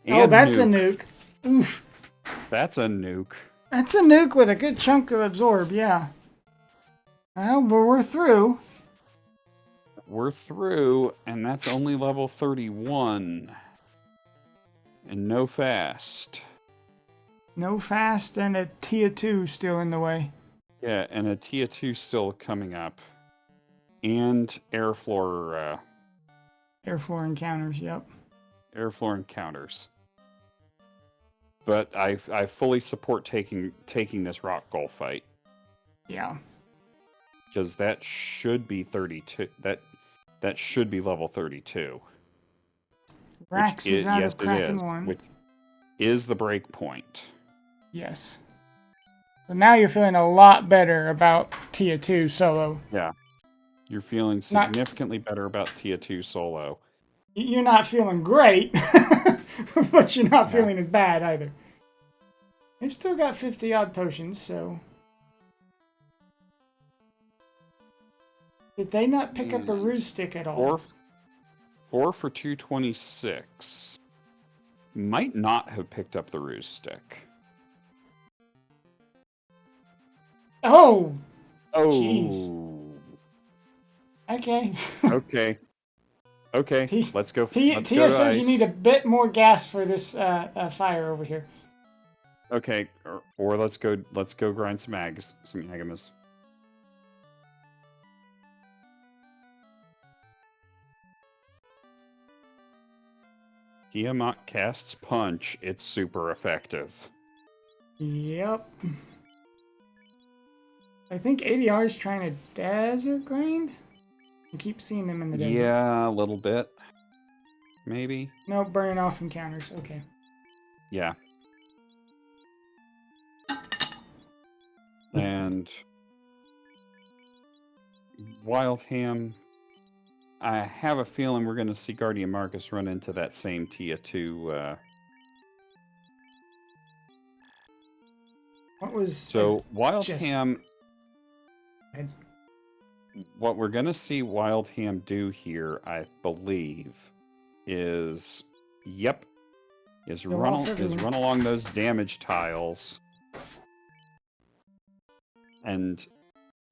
Oh, And that's a nuke. nuke. Oof. That's a nuke. That's a nuke with a good chunk of absorb, yeah. Well, but we're through. We're through, and that's only level 31. And no fast. No fast and a Tier 2 still in the way. Yeah, and a Tier 2 still coming up. And airfloor encounters, yep. Airfloor encounters. But I fully support taking this rock goal fight. Yeah. Because that should be 32. That should be level 32. Rax is out of Kraken 1. Which is the break point. Yes. So now you're feeling a lot better about Tier 2 solo. Yeah. You're feeling significantly better about Tier 2 solo. You're not feeling great, but you're not feeling as bad either. They've still got 50 odd potions, so. Did they not pick up a ruse stick at all? 4 for 226. Might not have picked up the ruse stick. Oh! Oh. Jeez. Okay. Okay. Let's go. Tia says you need a bit more gas for this fire over here. Okay, or let's go grind some agamas. Tiamat casts punch. It's super effective. Yep. I think ADR is trying to desert grind. I keep seeing them in the desert. Yeah, a little bit. Maybe. No, burning off encounters. Okay. Yeah. And Wild Ham, I have a feeling we're going to see Guardian Marcus run into that same Tia 2. What was... So, Wild Ham... What we're going to see Wild Ham do here, I believe, is... Yep. Is run along those damage tiles and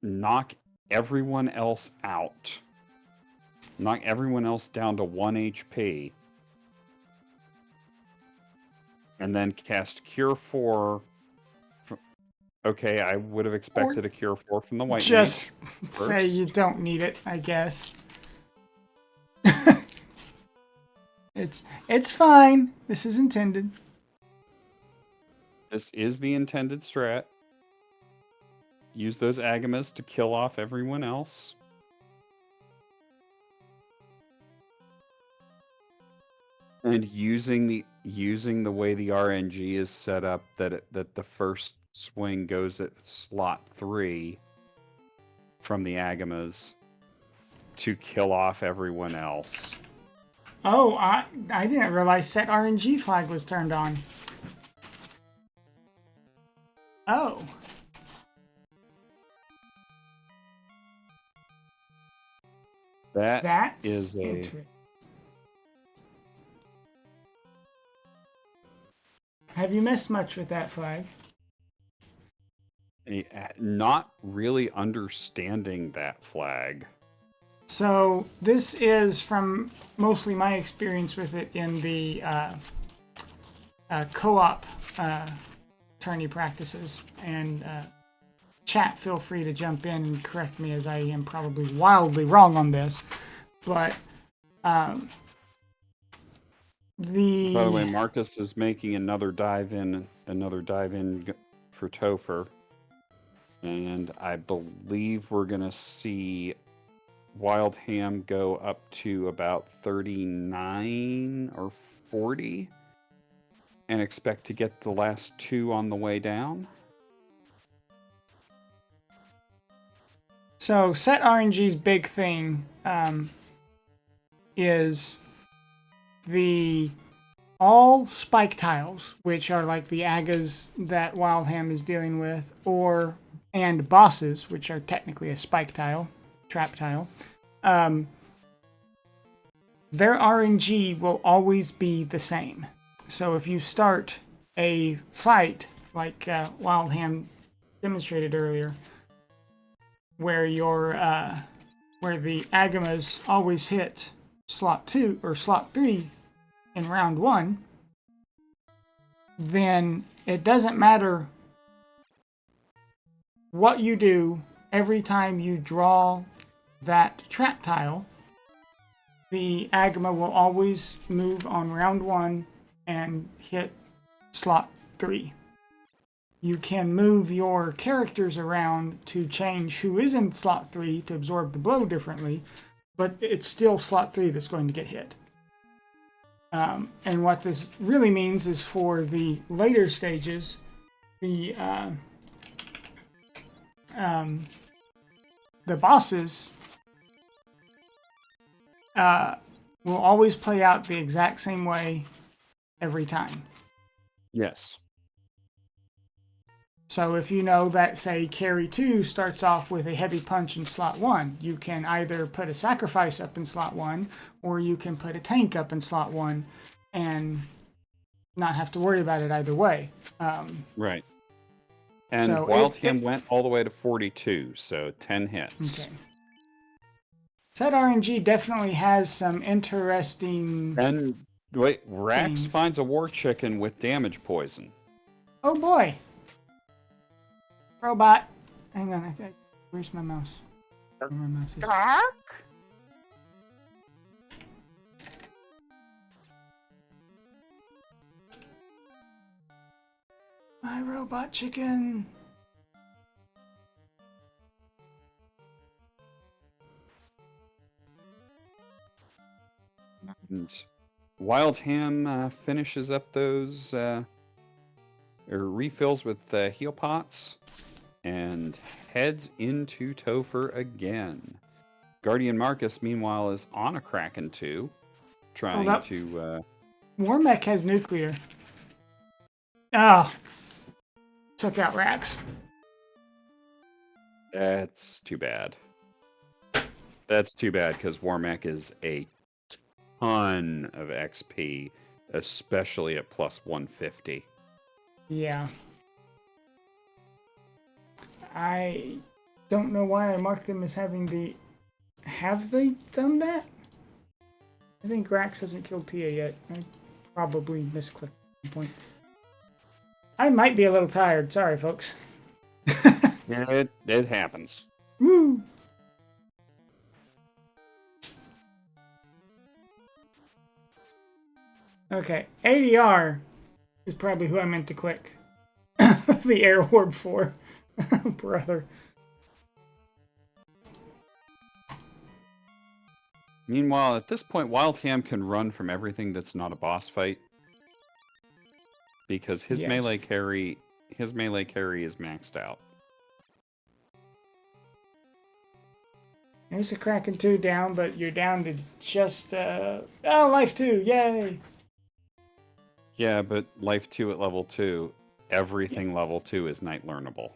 knock everyone else out. Knock everyone else down to 1 HP. And then cast Cure 4. Okay, I would have expected a Cure 4 from the White Mage. Just say you don't need it, I guess. It's fine. This is intended. This is the intended strat. Use those agamas to kill off everyone else. And using the way the RNG is set up, that the first swing goes at slot 3 from the agamas to kill off everyone else. Oh, I didn't realize set RNG flag was turned on. Oh. That's is a... Have you messed much with that flag? Not really understanding that flag. So this is from mostly my experience with it in the co-op tourney practices. And chat, feel free to jump in and correct me, as I am probably wildly wrong on this. But By the way, Marcus is making another dive in for Topher. And I believe we're going to see Wild Ham go up to about 39 or 40 and expect to get the last 2 on the way down. So set RNG's big thing is the all spike tiles, which are like the agas that Wild Ham is dealing with, or and bosses, which are technically a spike tile, trap tile, their RNG will always be the same. So if you start a fight like Wild Ham demonstrated earlier, where where the Agamas always hit slot 2 or slot 3 in round 1, then it doesn't matter what you do. Every time you draw that trap tile, the Agama will always move on round 1 and hit slot 3. You can move your characters around to change who is in slot 3 to absorb the blow differently, but it's still slot 3 that's going to get hit. And what this really means is for the later stages, the bosses will always play out the exact same way every time. Yes. So if you know that, say, carry 2 starts off with a heavy punch in slot 1, you can either put a sacrifice up in slot 1, or you can put a tank up in slot 1 and not have to worry about it either way. Right. And so Wild Ham went all the way to 42, so 10 hits. Okay. That RNG definitely has some interesting... And wait, Rax things. finds a war chicken with damage poison. Oh boy! Robot. Hang on, where's my mouse? Where my mouse is. My robot chicken. And Wild Ham finishes up those or refills with heal pots and heads into Topher again. Guardian Marcus, meanwhile, is on a Kraken 2, trying to... Warmech has nuclear. Oh. Took out Rax. That's too bad. That's too bad, because Warmech is a ton of XP, especially at plus 150. Yeah. I don't know why I marked them as having the... Have they done that? I think Rax hasn't killed Tia yet. I probably misclicked at some point. I might be a little tired. Sorry, folks. Yeah, it happens. Woo! Okay, ADR is probably who I meant to click the air orb for. Brother. Meanwhile, at this point, Wild Ham can run from everything that's not a boss fight, because his melee carry is maxed out. There's a Kraken 2 down, but you're down to just life 2, yay! Yeah, but life 2 at level 2, everything level 2 is night learnable.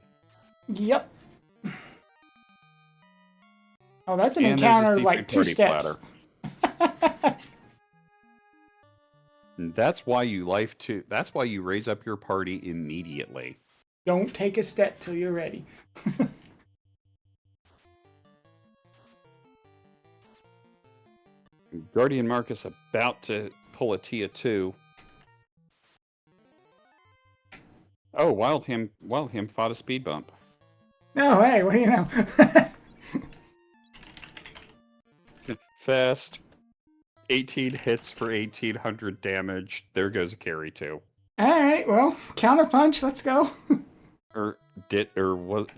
Yep. Oh, that's an encounter like 2 steps. And that's why you life 2. That's why you raise up your party immediately. Don't take a step till you're ready. Guardian Marcus about to pull a Tia 2. Oh, Wild Ham fought a speed bump. Oh, hey, what do you know? Fast. 18 hits for 1800 damage. There goes a carry 2. Alright, well, counterpunch, let's go.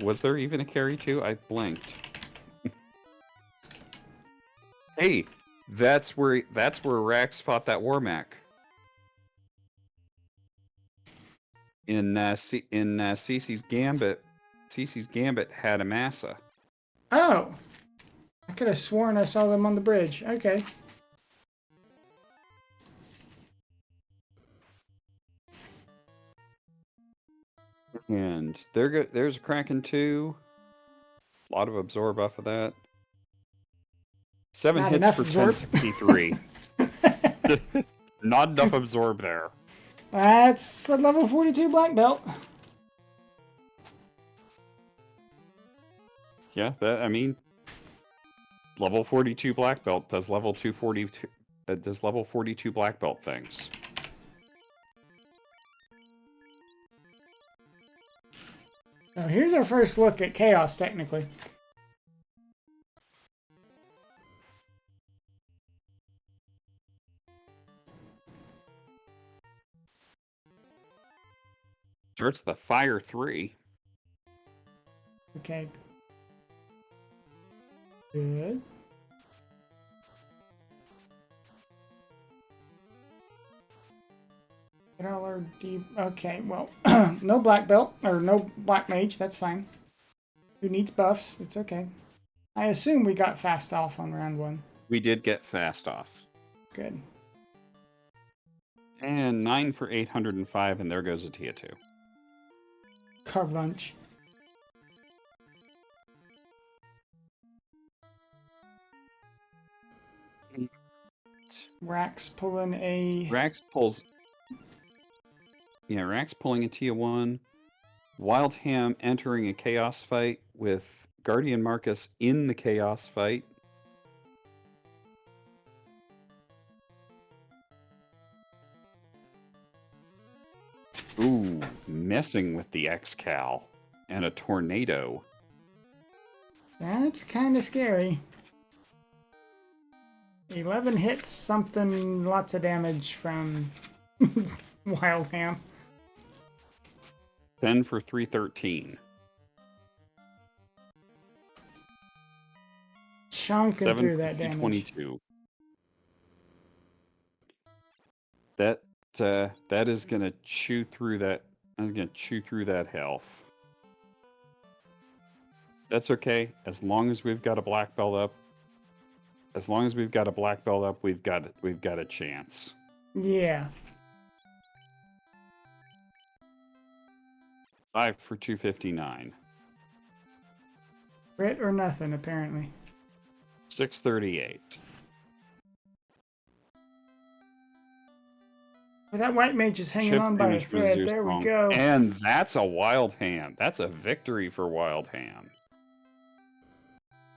Was there even a carry 2? I blinked. Hey, that's where Rax fought that Warmech. In Cece's Gambit. Cece's Gambit had a Massa. Oh. I could have sworn I saw them on the bridge. Okay. And there's a Kraken 2. A lot of absorb off of that. 7 Not hits enough for absorb. 1063. Not enough absorb there. That's a level 42 black belt. Yeah, I mean, level 42 black belt does level 242. Does level 42 black belt things. So here's our first look at Chaos, technically. Starts the Fire 3. Okay. Good. Okay, well, no black belt, or no black mage, that's fine. Who needs buffs? It's okay. I assume we got fast off on round 1. We did get fast off. Good. And 9 for 805, and there goes a Tia 2. Crunch. Rax pulling a... Rax pulls... Yeah, Rax pulling a Tia 1. Wild Ham entering a Chaos fight with Guardian Marcus in the Chaos fight. Ooh, messing with the X-Cal. And a Tornado. That's kind of scary. 11 hits, something, lots of damage from Wild Ham. 10 for 313. Chunking through that damage. 22. That is gonna chew through that. I'm gonna chew through that health. That's okay, as long as we've got a black belt up. As long as we've got a black belt up, we've got a chance. Yeah. 5 for 259. Crit or nothing, apparently. 638. Well, that white mage is hanging Chip on by a damage thread. booster There we strong. go. And that's a Wild Ham. That's a victory for Wild Ham.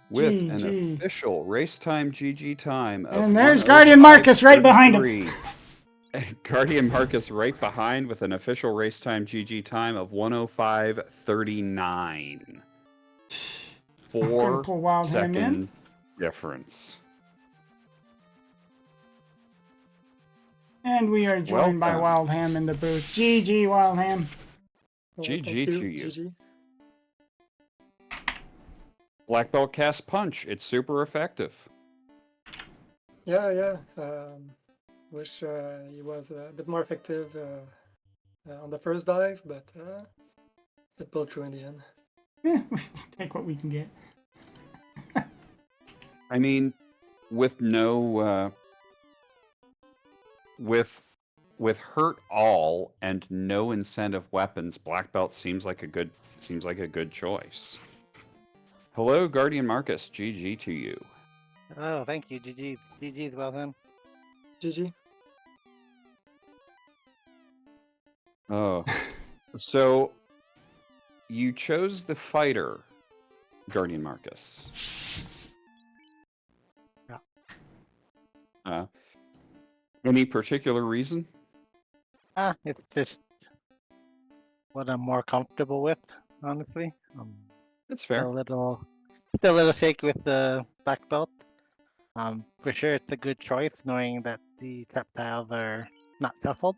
With an GG. official race time GG time of And there's Guardian Marcus right behind him. 105.33. Guardian Marcus right behind with an official race time GG time of 105.39. Gonna pull Wild Ham in. 4 seconds difference. And we are joined by Welcome. Wild Ham in the booth. GG, Wild Ham. GG to you. GG. Black belt cast punch. It's super effective. Yeah. Wish he was a bit more effective on the first dive, but it pulled through in the end. Take what we can get. I mean, with no with hurt all and no incentive weapons, black belt seems like a good choice. Hello, Guardian Marcus. GG to you. Oh, thank you. GG. GG as well then. GG. Oh, so you chose the fighter, Guardian Marcus. Yeah. Any particular reason? It's just what I'm more comfortable with, honestly. That's Still fair. a little shaky with the black belt. For sure, it's a good choice, knowing that the trap tiles are not shuffled.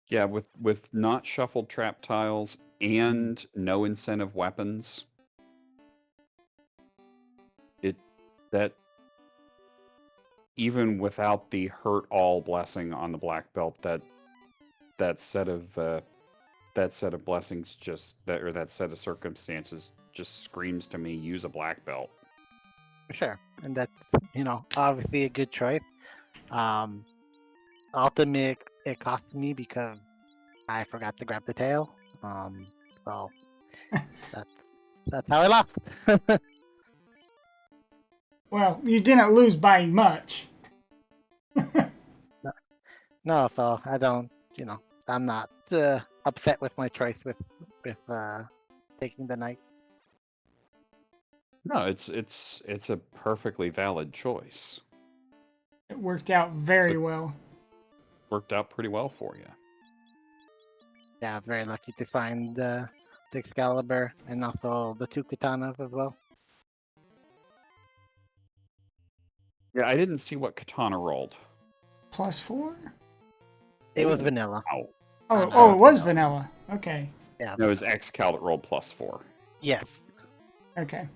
Yeah, with not shuffled trap tiles and no incentive weapons, that even without the hurt all blessing on the black belt, that set of blessings that set of circumstances just screams to me, use a black belt. For sure, and that's obviously a good choice. Ultimately, it cost me because I forgot to grab the tail. So that's how I lost. Well, you didn't lose by much. No, so I don't. I'm not upset with my choice with taking the knight. No, it's a perfectly valid choice. It worked out very well. Worked out pretty well for you. Yeah, I'm very lucky to find the Excalibur and also the 2 katanas as well. Yeah, I didn't see what Katana rolled. +4? It was Ooh. vanilla. Ow. Oh, it was vanilla. Okay. Yeah. No, it was Excal that rolled +4. Yes. Okay.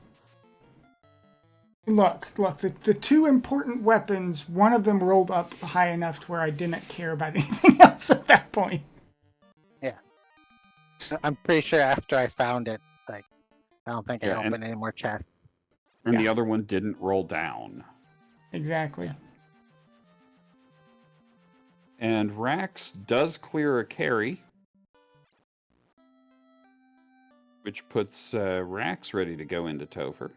Look, the two important weapons, one of them rolled up high enough to where I didn't care about anything else at that point. Yeah. I'm pretty sure after I found it, like, I don't think I Yeah, opened any more chests. And the Yeah. other one didn't roll down. Exactly. And Rax does clear a carry, which puts Rax ready to go into Topher.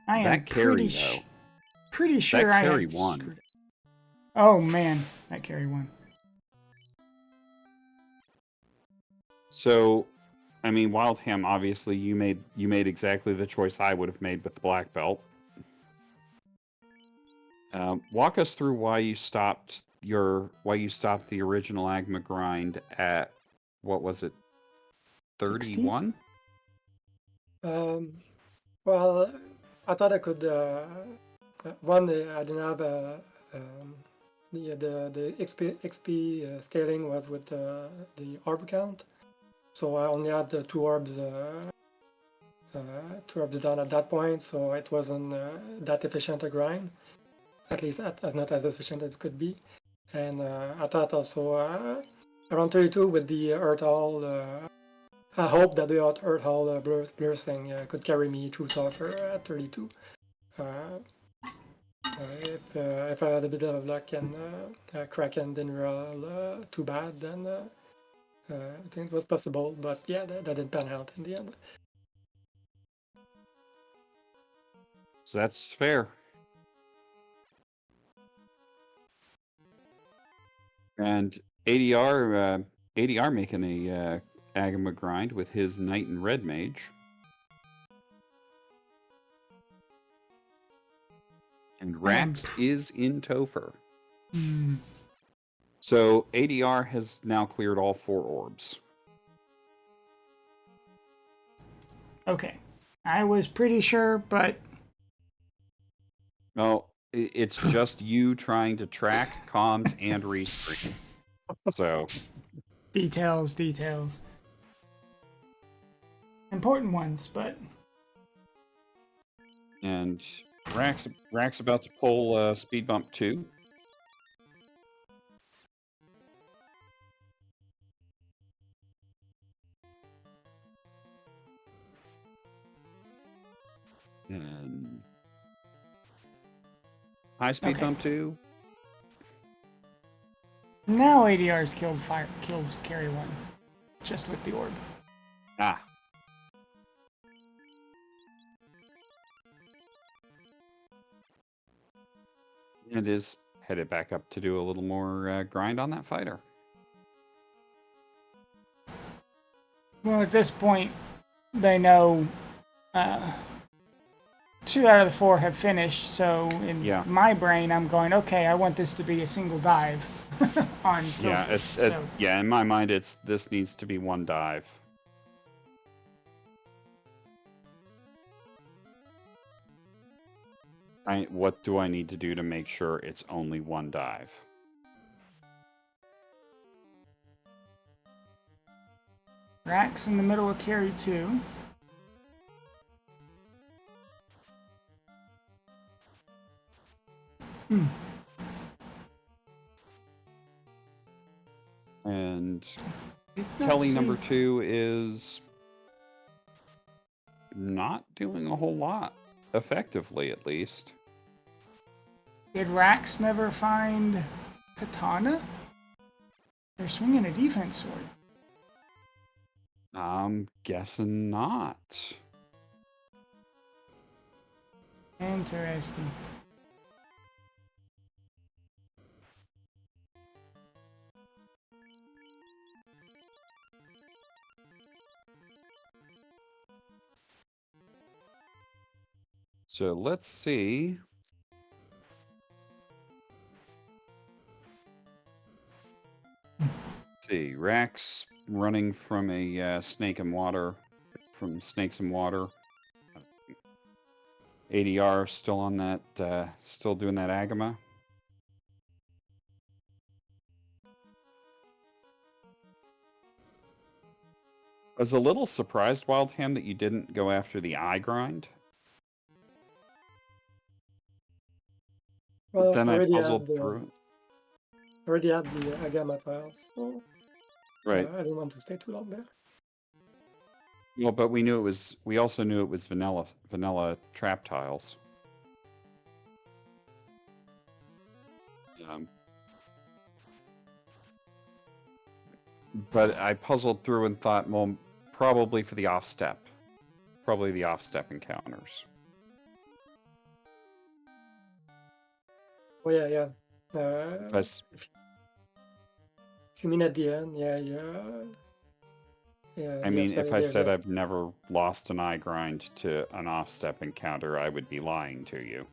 I am That carry, pretty sure that I carry had won. screwed it. Oh man, that carry won. So, I mean, Wildham, obviously, you made exactly the choice I would have made with the black belt. Walk us through why you stopped the original Agma grind at, what was it, 31? Well, I thought I could. One, I didn't have the XP scaling was with the orb count, so I only had the 2 orbs. 2 orbs down at that point, so it wasn't that efficient a grind. At least as not as efficient as it could be. And I thought also around 32 with the Earth Hall. I hope that the Earth Hall blessing could carry me through Sulfur at 32. If I had a bit of luck and Kraken didn't roll too bad, then I think it was possible. But yeah, that didn't pan out in the end. So that's fair. And ADR making a Agama grind with his Knight and Red Mage. And Rax is in Topher. So ADR has now cleared all 4 orbs. Okay. I was pretty sure, but No, it's just you trying to track comms and restream. So details. Important ones, but and Rax about to pull speed bump 2. And high speed bump 2. now ADR's kills carry 1. Just with the orb. Ah. And is headed back up to do a little more grind on that fighter. Well, at this point, they know 2 out of the 4 have finished, so in my brain, I'm going, okay, I want this to be a single dive on Topher. Yeah, in my mind, this needs to be 1 dive. What do I need to do to make sure it's only 1 dive? Rax in the middle of carry 2. And Kelly number 2 is not doing a whole lot, effectively at least. Did Rax never find Katana? They're swinging a defense sword. I'm guessing not. Interesting. So let's see. See, Rax running from a snake and water, from snakes and water. ADR still on that, still doing that Agama. I was a little surprised, Wildham, that you didn't go after the eye grind. Well, Then I already puzzled had through it. already had the Agama tiles, so Right. I didn't want to stay too long there. Well, but we knew it was. We also knew it was vanilla trap tiles. But I puzzled through and thought, well, probably for the off step, probably the off step encounters. Oh yeah. If If you mean at the end, yeah. I the mean, if I there's said a- I've never lost an eye grind to an off step encounter, I would be lying to you.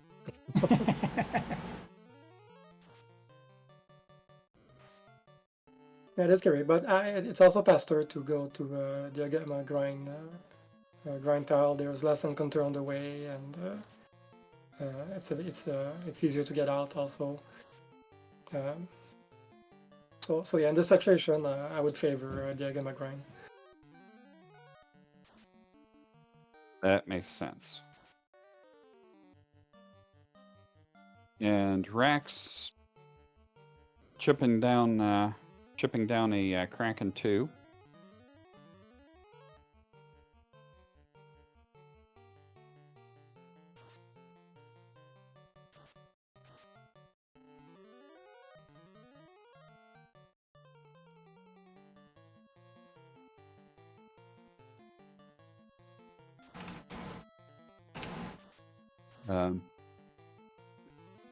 Yeah, that's scary, but it's also faster to go to the Agama grind tile. There's less encounter on the way, and it's easier to get out also. So yeah, in this situation, I would favor the Agama grind. That makes sense. And Rax chipping down a Kraken 2.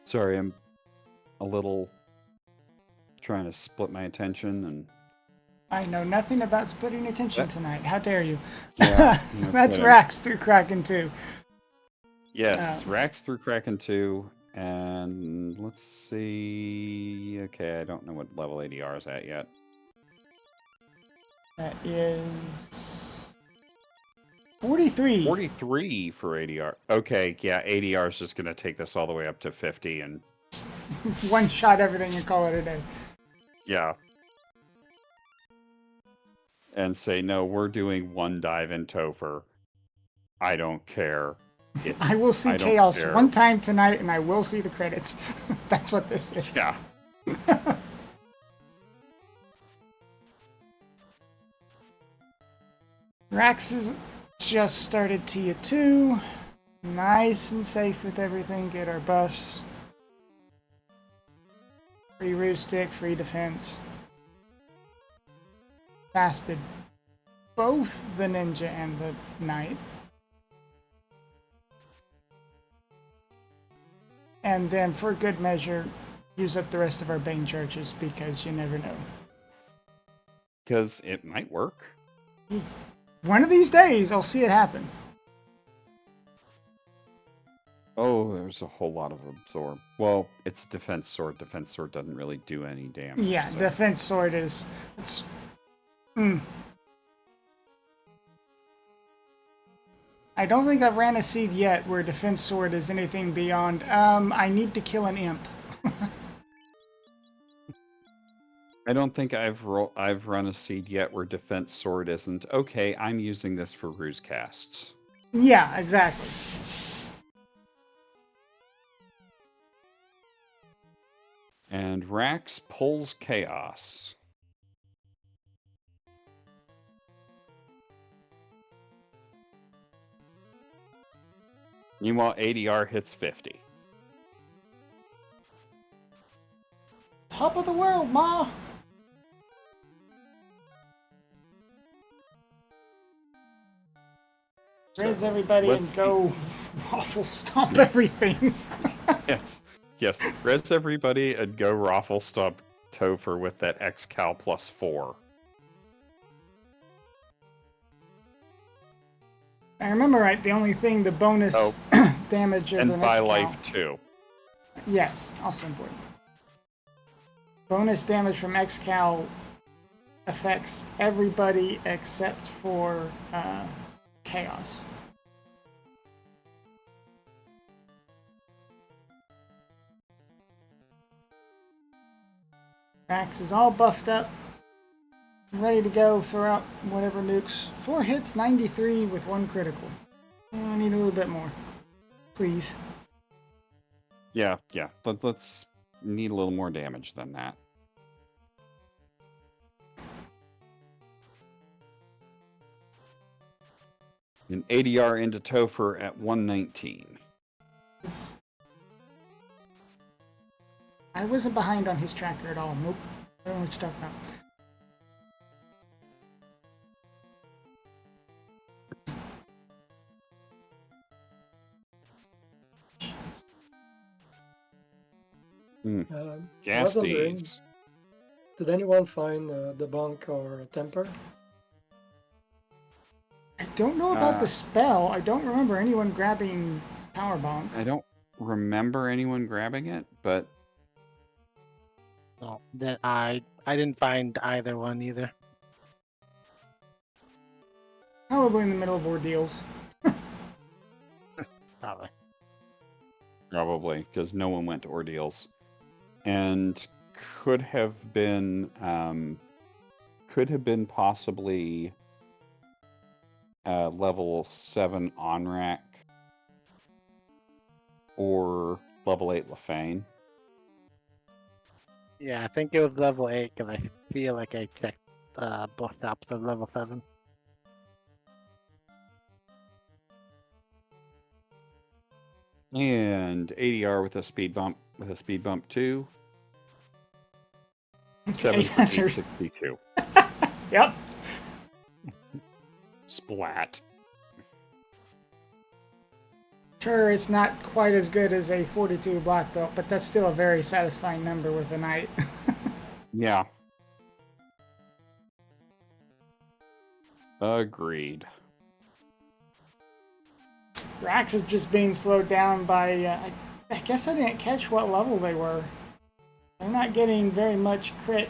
Sorry, I'm a little trying to split my attention and. I know nothing about splitting attention tonight. How dare you? Yeah, no That's kidding. Rax through Kraken 2. Yes, Rax through Kraken 2, and let's see. Okay, I don't know what level ADR is at yet. That is 43. 43 for ADR. Okay, yeah, ADR is just going to take this all the way up to 50, and One shot everything and call it a day. yeah. And say, no, we're doing one dive in Topher. I don't care. I will see I don't Chaos care. one time tonight and I will see the credits. That's what this is. Yeah. Rax has just started Tia 2. Nice and safe with everything. Get our buffs. Free root stick, free defense. Fasted both the ninja and the knight. And then for good measure, use up the rest of our Bane charges because you never know. Because it might work. One of these days, I'll see it happen. Oh, there's a whole lot of absorb. Well, it's defense sword. Defense sword doesn't really do any damage. Yeah, so. defense sword is... I don't think I've ran a seed yet where defense sword is anything beyond, I need to kill an imp. I don't think I've run a seed yet where defense sword isn't. Okay, I'm using this for ruse casts. Yeah, exactly. And Rax pulls chaos. Meanwhile, ADR hits 50. the world, Ma! Raise So, everybody and let's go waffle stomp everything. Yes. Yes. Res everybody and go Raffle Stomp Topher with that X-Cal +4. I remember right, the only thing, the bonus Oh. damage of And the buy next life too. Yes, also important. Bonus damage from X-Cal affects everybody except for Chaos. Max is all buffed up, ready to go, throw out whatever nukes. 4 hits, 93 with 1 critical. I need a little bit more, please. Yeah. Let's need a little more damage than that. An ADR into Topher at 119. I wasn't behind on his tracker at all. Nope. I don't know what you're talking about. I was wondering, Gasties. did anyone find the bunk or temper? I don't know about the spell. I don't remember anyone grabbing Power Bonk. I don't remember anyone grabbing it, but No, that I didn't find either one either. Probably in the middle of ordeals. Probably. because no one went to ordeals, and could have been possibly level 7 Onrak or level 8 Lefeinian. Yeah, I think it was level 8 because I feel like I checked both tops of level 7. And ADR with a speed bump too. 7 for 862. Yep. Splat. Sure, it's not quite as good as a 42 black belt, but that's still a very satisfying number with a knight. Yeah. Agreed. Rax is just being slowed down by, I guess I didn't catch what level they were. They're not getting very much crit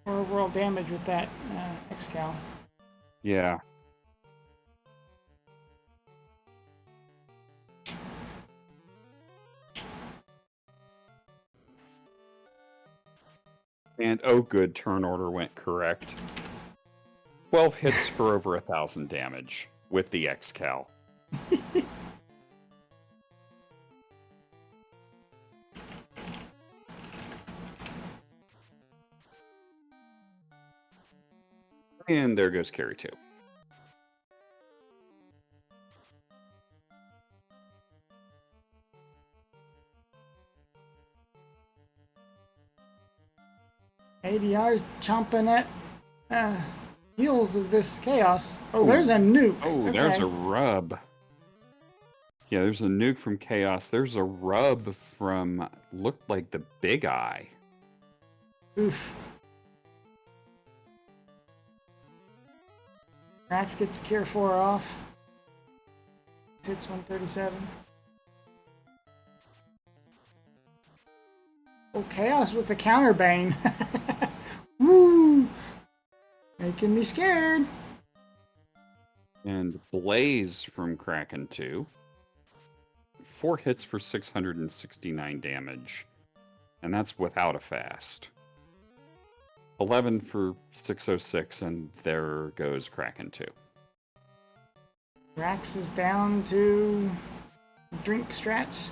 or overall damage with that X-Cal. Yeah. And oh good, turn order went correct. 12 hits for over 1,000 damage with the X-Cal. And there goes carry 2. ADR's chomping at heels of this chaos. Oh, there's a nuke. Oh, okay. There's a rub. Yeah, there's a nuke from Chaos. There's a rub from, looked like the Big Eye. Oof. Rax gets Cure 4 off. Hits 137. Oh, Chaos with the counter bane. Woo! Making me scared. And Blaze from Kraken 2. 4 hits for 669 damage. And that's without a fast. 11 for 606, and there goes Kraken 2. Rax is down to drink strats.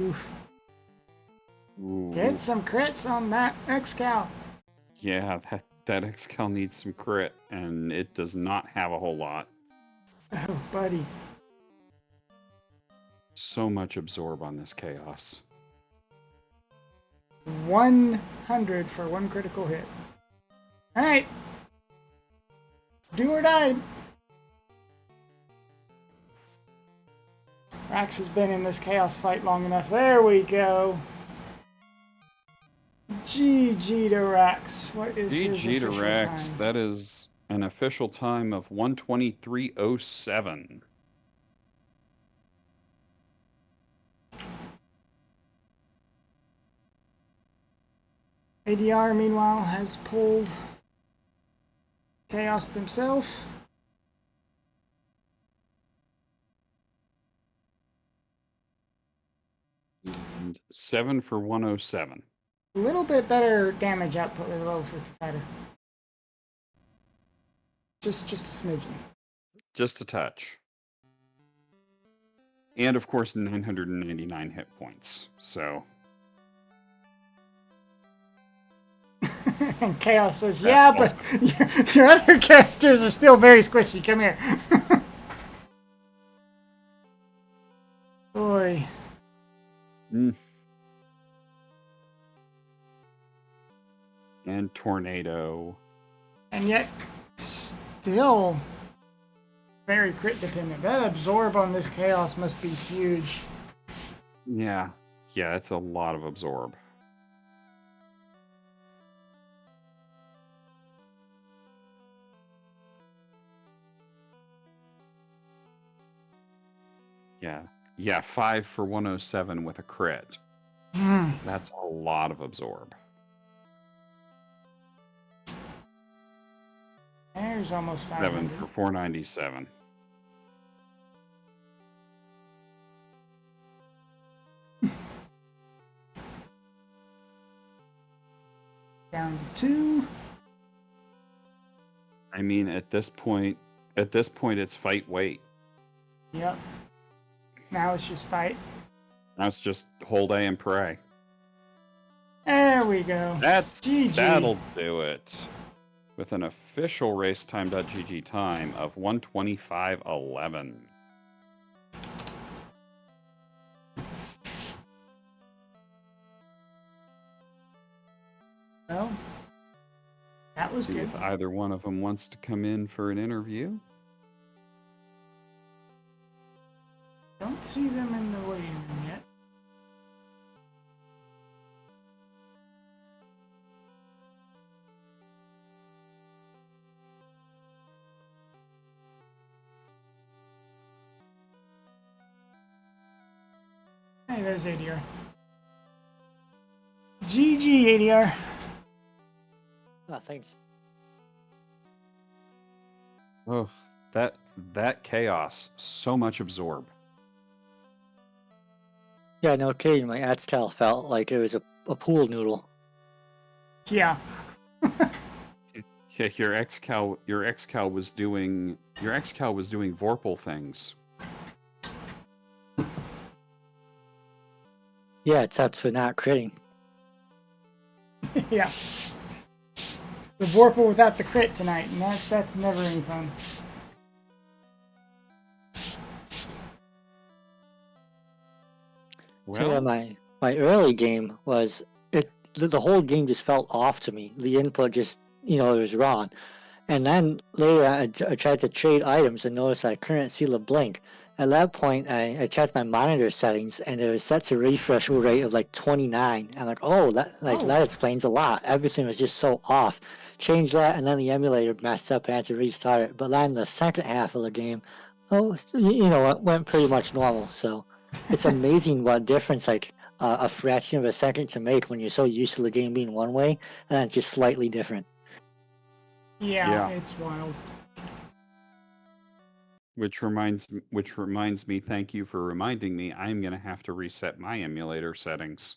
Oof. Ooh. Get some crits on that X-Cal. Yeah, that X-Cal needs some crit, and it does not have a whole lot. Oh, buddy. So much absorb on this chaos. 100 for one critical hit. All right. Do or die. Rax has been in this chaos fight long enough. There we go. GG to Rax. What is his GG to official Rex. time? That is an official time of 1:23:07. ADR, meanwhile, has pulled Chaos themselves. And 7 for 107. A little bit better damage output with a level 50 fighter. Just a smidgen. Just a touch. And of course, 999 hit points. So. And Chaos says, That's yeah, but your other characters are still very squishy. Come here. Boy. And Tornado. And yet, still very crit dependent. That absorb on this Chaos must be huge. Yeah. Yeah, it's a lot of absorb. Yeah, 5 for 107 with a crit. That's a lot of absorb. There's almost 500. 7 for 497. Down to 2. I mean, at this point, it's fight wait. Yep. Now it's just fight. Now it's just hold A and pray. There we go. GG. That'll do it. With an official racetime.gg time of 1:25:11. Well, that was See good. if either one of them wants to come in for an interview. Don't see them in the waiting room yet. Hey, there's ADR. GG, ADR. Oh, thanks. Oh, that chaos. So much absorb. Yeah, no kidding. My Aztel felt like it was a pool noodle. Yeah. Yeah, your ex-cow was doing Vorpal things. Yeah, except for not critting. Yeah. The Vorpal without the crit tonight, and that's never any fun. Well, So yeah, my early game was the whole game just felt off to me. The input just it was wrong. And then later I tried to trade items and noticed I couldn't see the blink. At that point, I checked my monitor settings and it was set to refresh rate of like 29. I'm like, oh, that explains a lot. Everything was just so off. Changed that, and then the emulator messed up and I had to restart it. But then the second half of the game, it went pretty much normal. So it's amazing what difference like a fraction of a second to make when you're so used to the game being one way and then just slightly different. Yeah, it's wild. Which reminds me, thank you for reminding me, I'm going to have to reset my emulator settings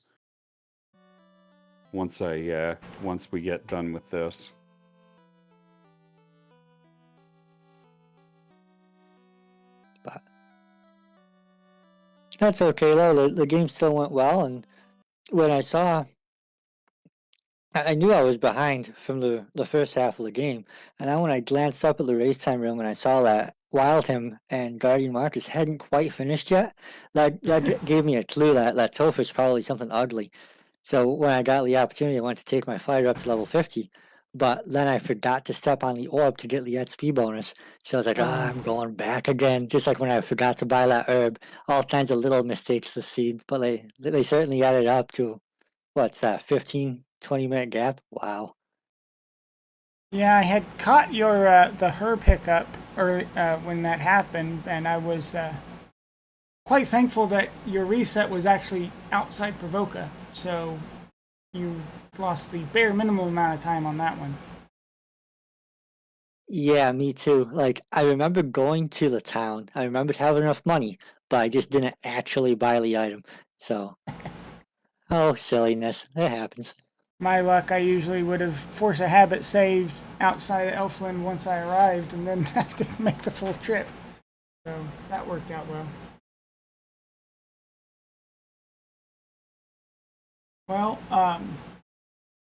once we get done with this. But that's okay though. The game still went well, and when I saw, I knew I was behind from the first half of the game, and then when I glanced up at the race time room and I saw that Wildham and Guardian Marcus hadn't quite finished yet, that gave me a clue that Topher's probably something ugly. So when I got the opportunity, I wanted to take my fighter up to level 50, but then I forgot to step on the orb to get the XP bonus. So I was like, I'm going back again. Just like when I forgot to buy that herb, all kinds of little mistakes this seed, but they certainly added up to, what's that, 15, 20-minute gap? Wow. Yeah, I had caught your the herb hiccup early when that happened, and I was quite thankful that your reset was actually outside Provoca, so you lost the bare minimum amount of time on that one. Yeah, me too. Like, I remember going to the town. I remembered having enough money, but I just didn't actually buy the item. So, oh, silliness. That happens. My luck, I usually would have force a habit saved outside of Elfland once I arrived and then have to make the full trip. So that worked out well. Well,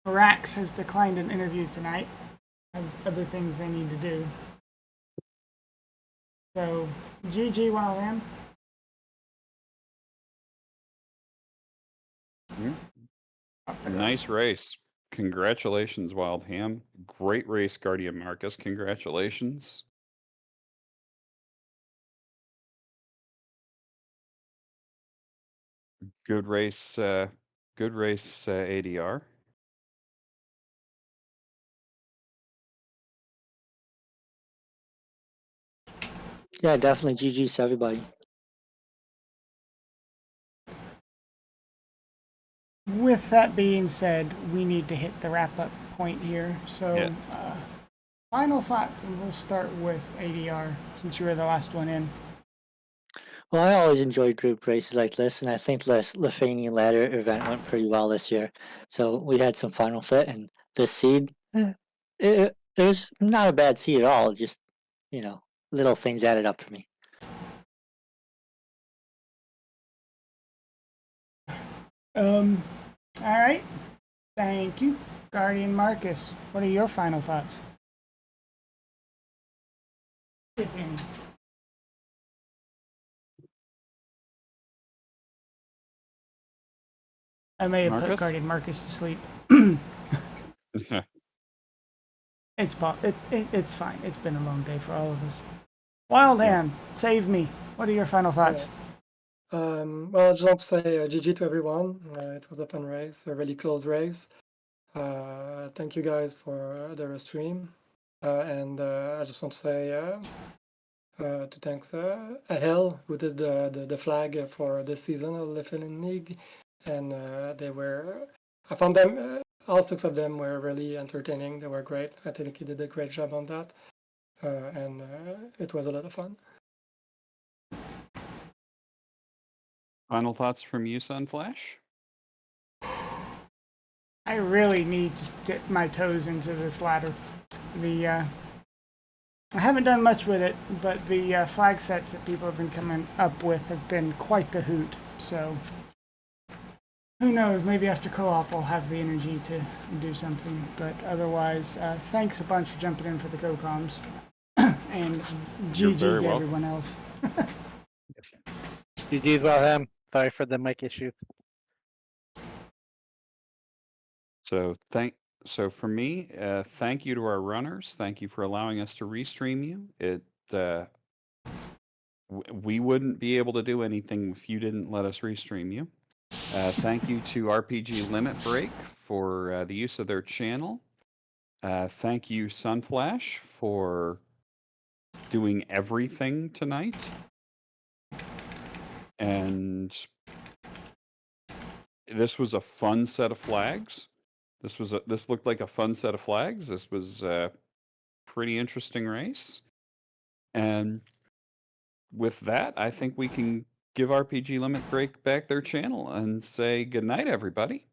Rax has declined an interview tonight. Have other things they need to do. So, GG, Wildham. Nice race. Congratulations, Wildham. Great race, Guardian Marcus. Congratulations. Good race, ADR. Yeah, definitely GG's to everybody. With that being said, we need to hit the wrap-up point here. So, Yes. Final thoughts, and we'll start with ADR since you were the last one in. Well, I always enjoy group races like this, and I think the Lefeinian ladder event went pretty well this year. So we had some fun with it, and this seed, it was not a bad seed at all. Just, little things added up for me. All right. Thank you. Guardian Marcus, what are your final thoughts? If any. I may have put Marcus? Guardian Marcus to sleep. It's fine. It's been a long day for all of us. Wildham, save me. What are your final thoughts? Well, I just want to say GG to everyone. It was a fun race, a really close race. Thank you guys for the stream. And I just want to say to thanks Ahel, who did the flag for this season of the Lefeinian League. And I found them, all six of them were really entertaining. They were great. I think he did a great job on that. And it was a lot of fun. Final thoughts from you, Sunflash? I really need to dip my toes into this ladder. I haven't done much with it, but the flag sets that people have been coming up with have been quite the hoot. So, who knows? Maybe after co-op I'll have the energy to do something. But otherwise, thanks a bunch for jumping in for the co-coms. And GG to everyone else. GG's Wildham. Sorry for the mic issue. So for me, thank you to our runners. Thank you for allowing us to restream you. We wouldn't be able to do anything if you didn't let us restream you. Thank you to RPG Limit Break for the use of their channel. Thank you, Sunflash, for doing everything tonight. And this was a fun set of flags. This looked like a fun set of flags. This was a pretty interesting race. And with that, I think we can give RPG Limit Break back their channel and say goodnight, everybody.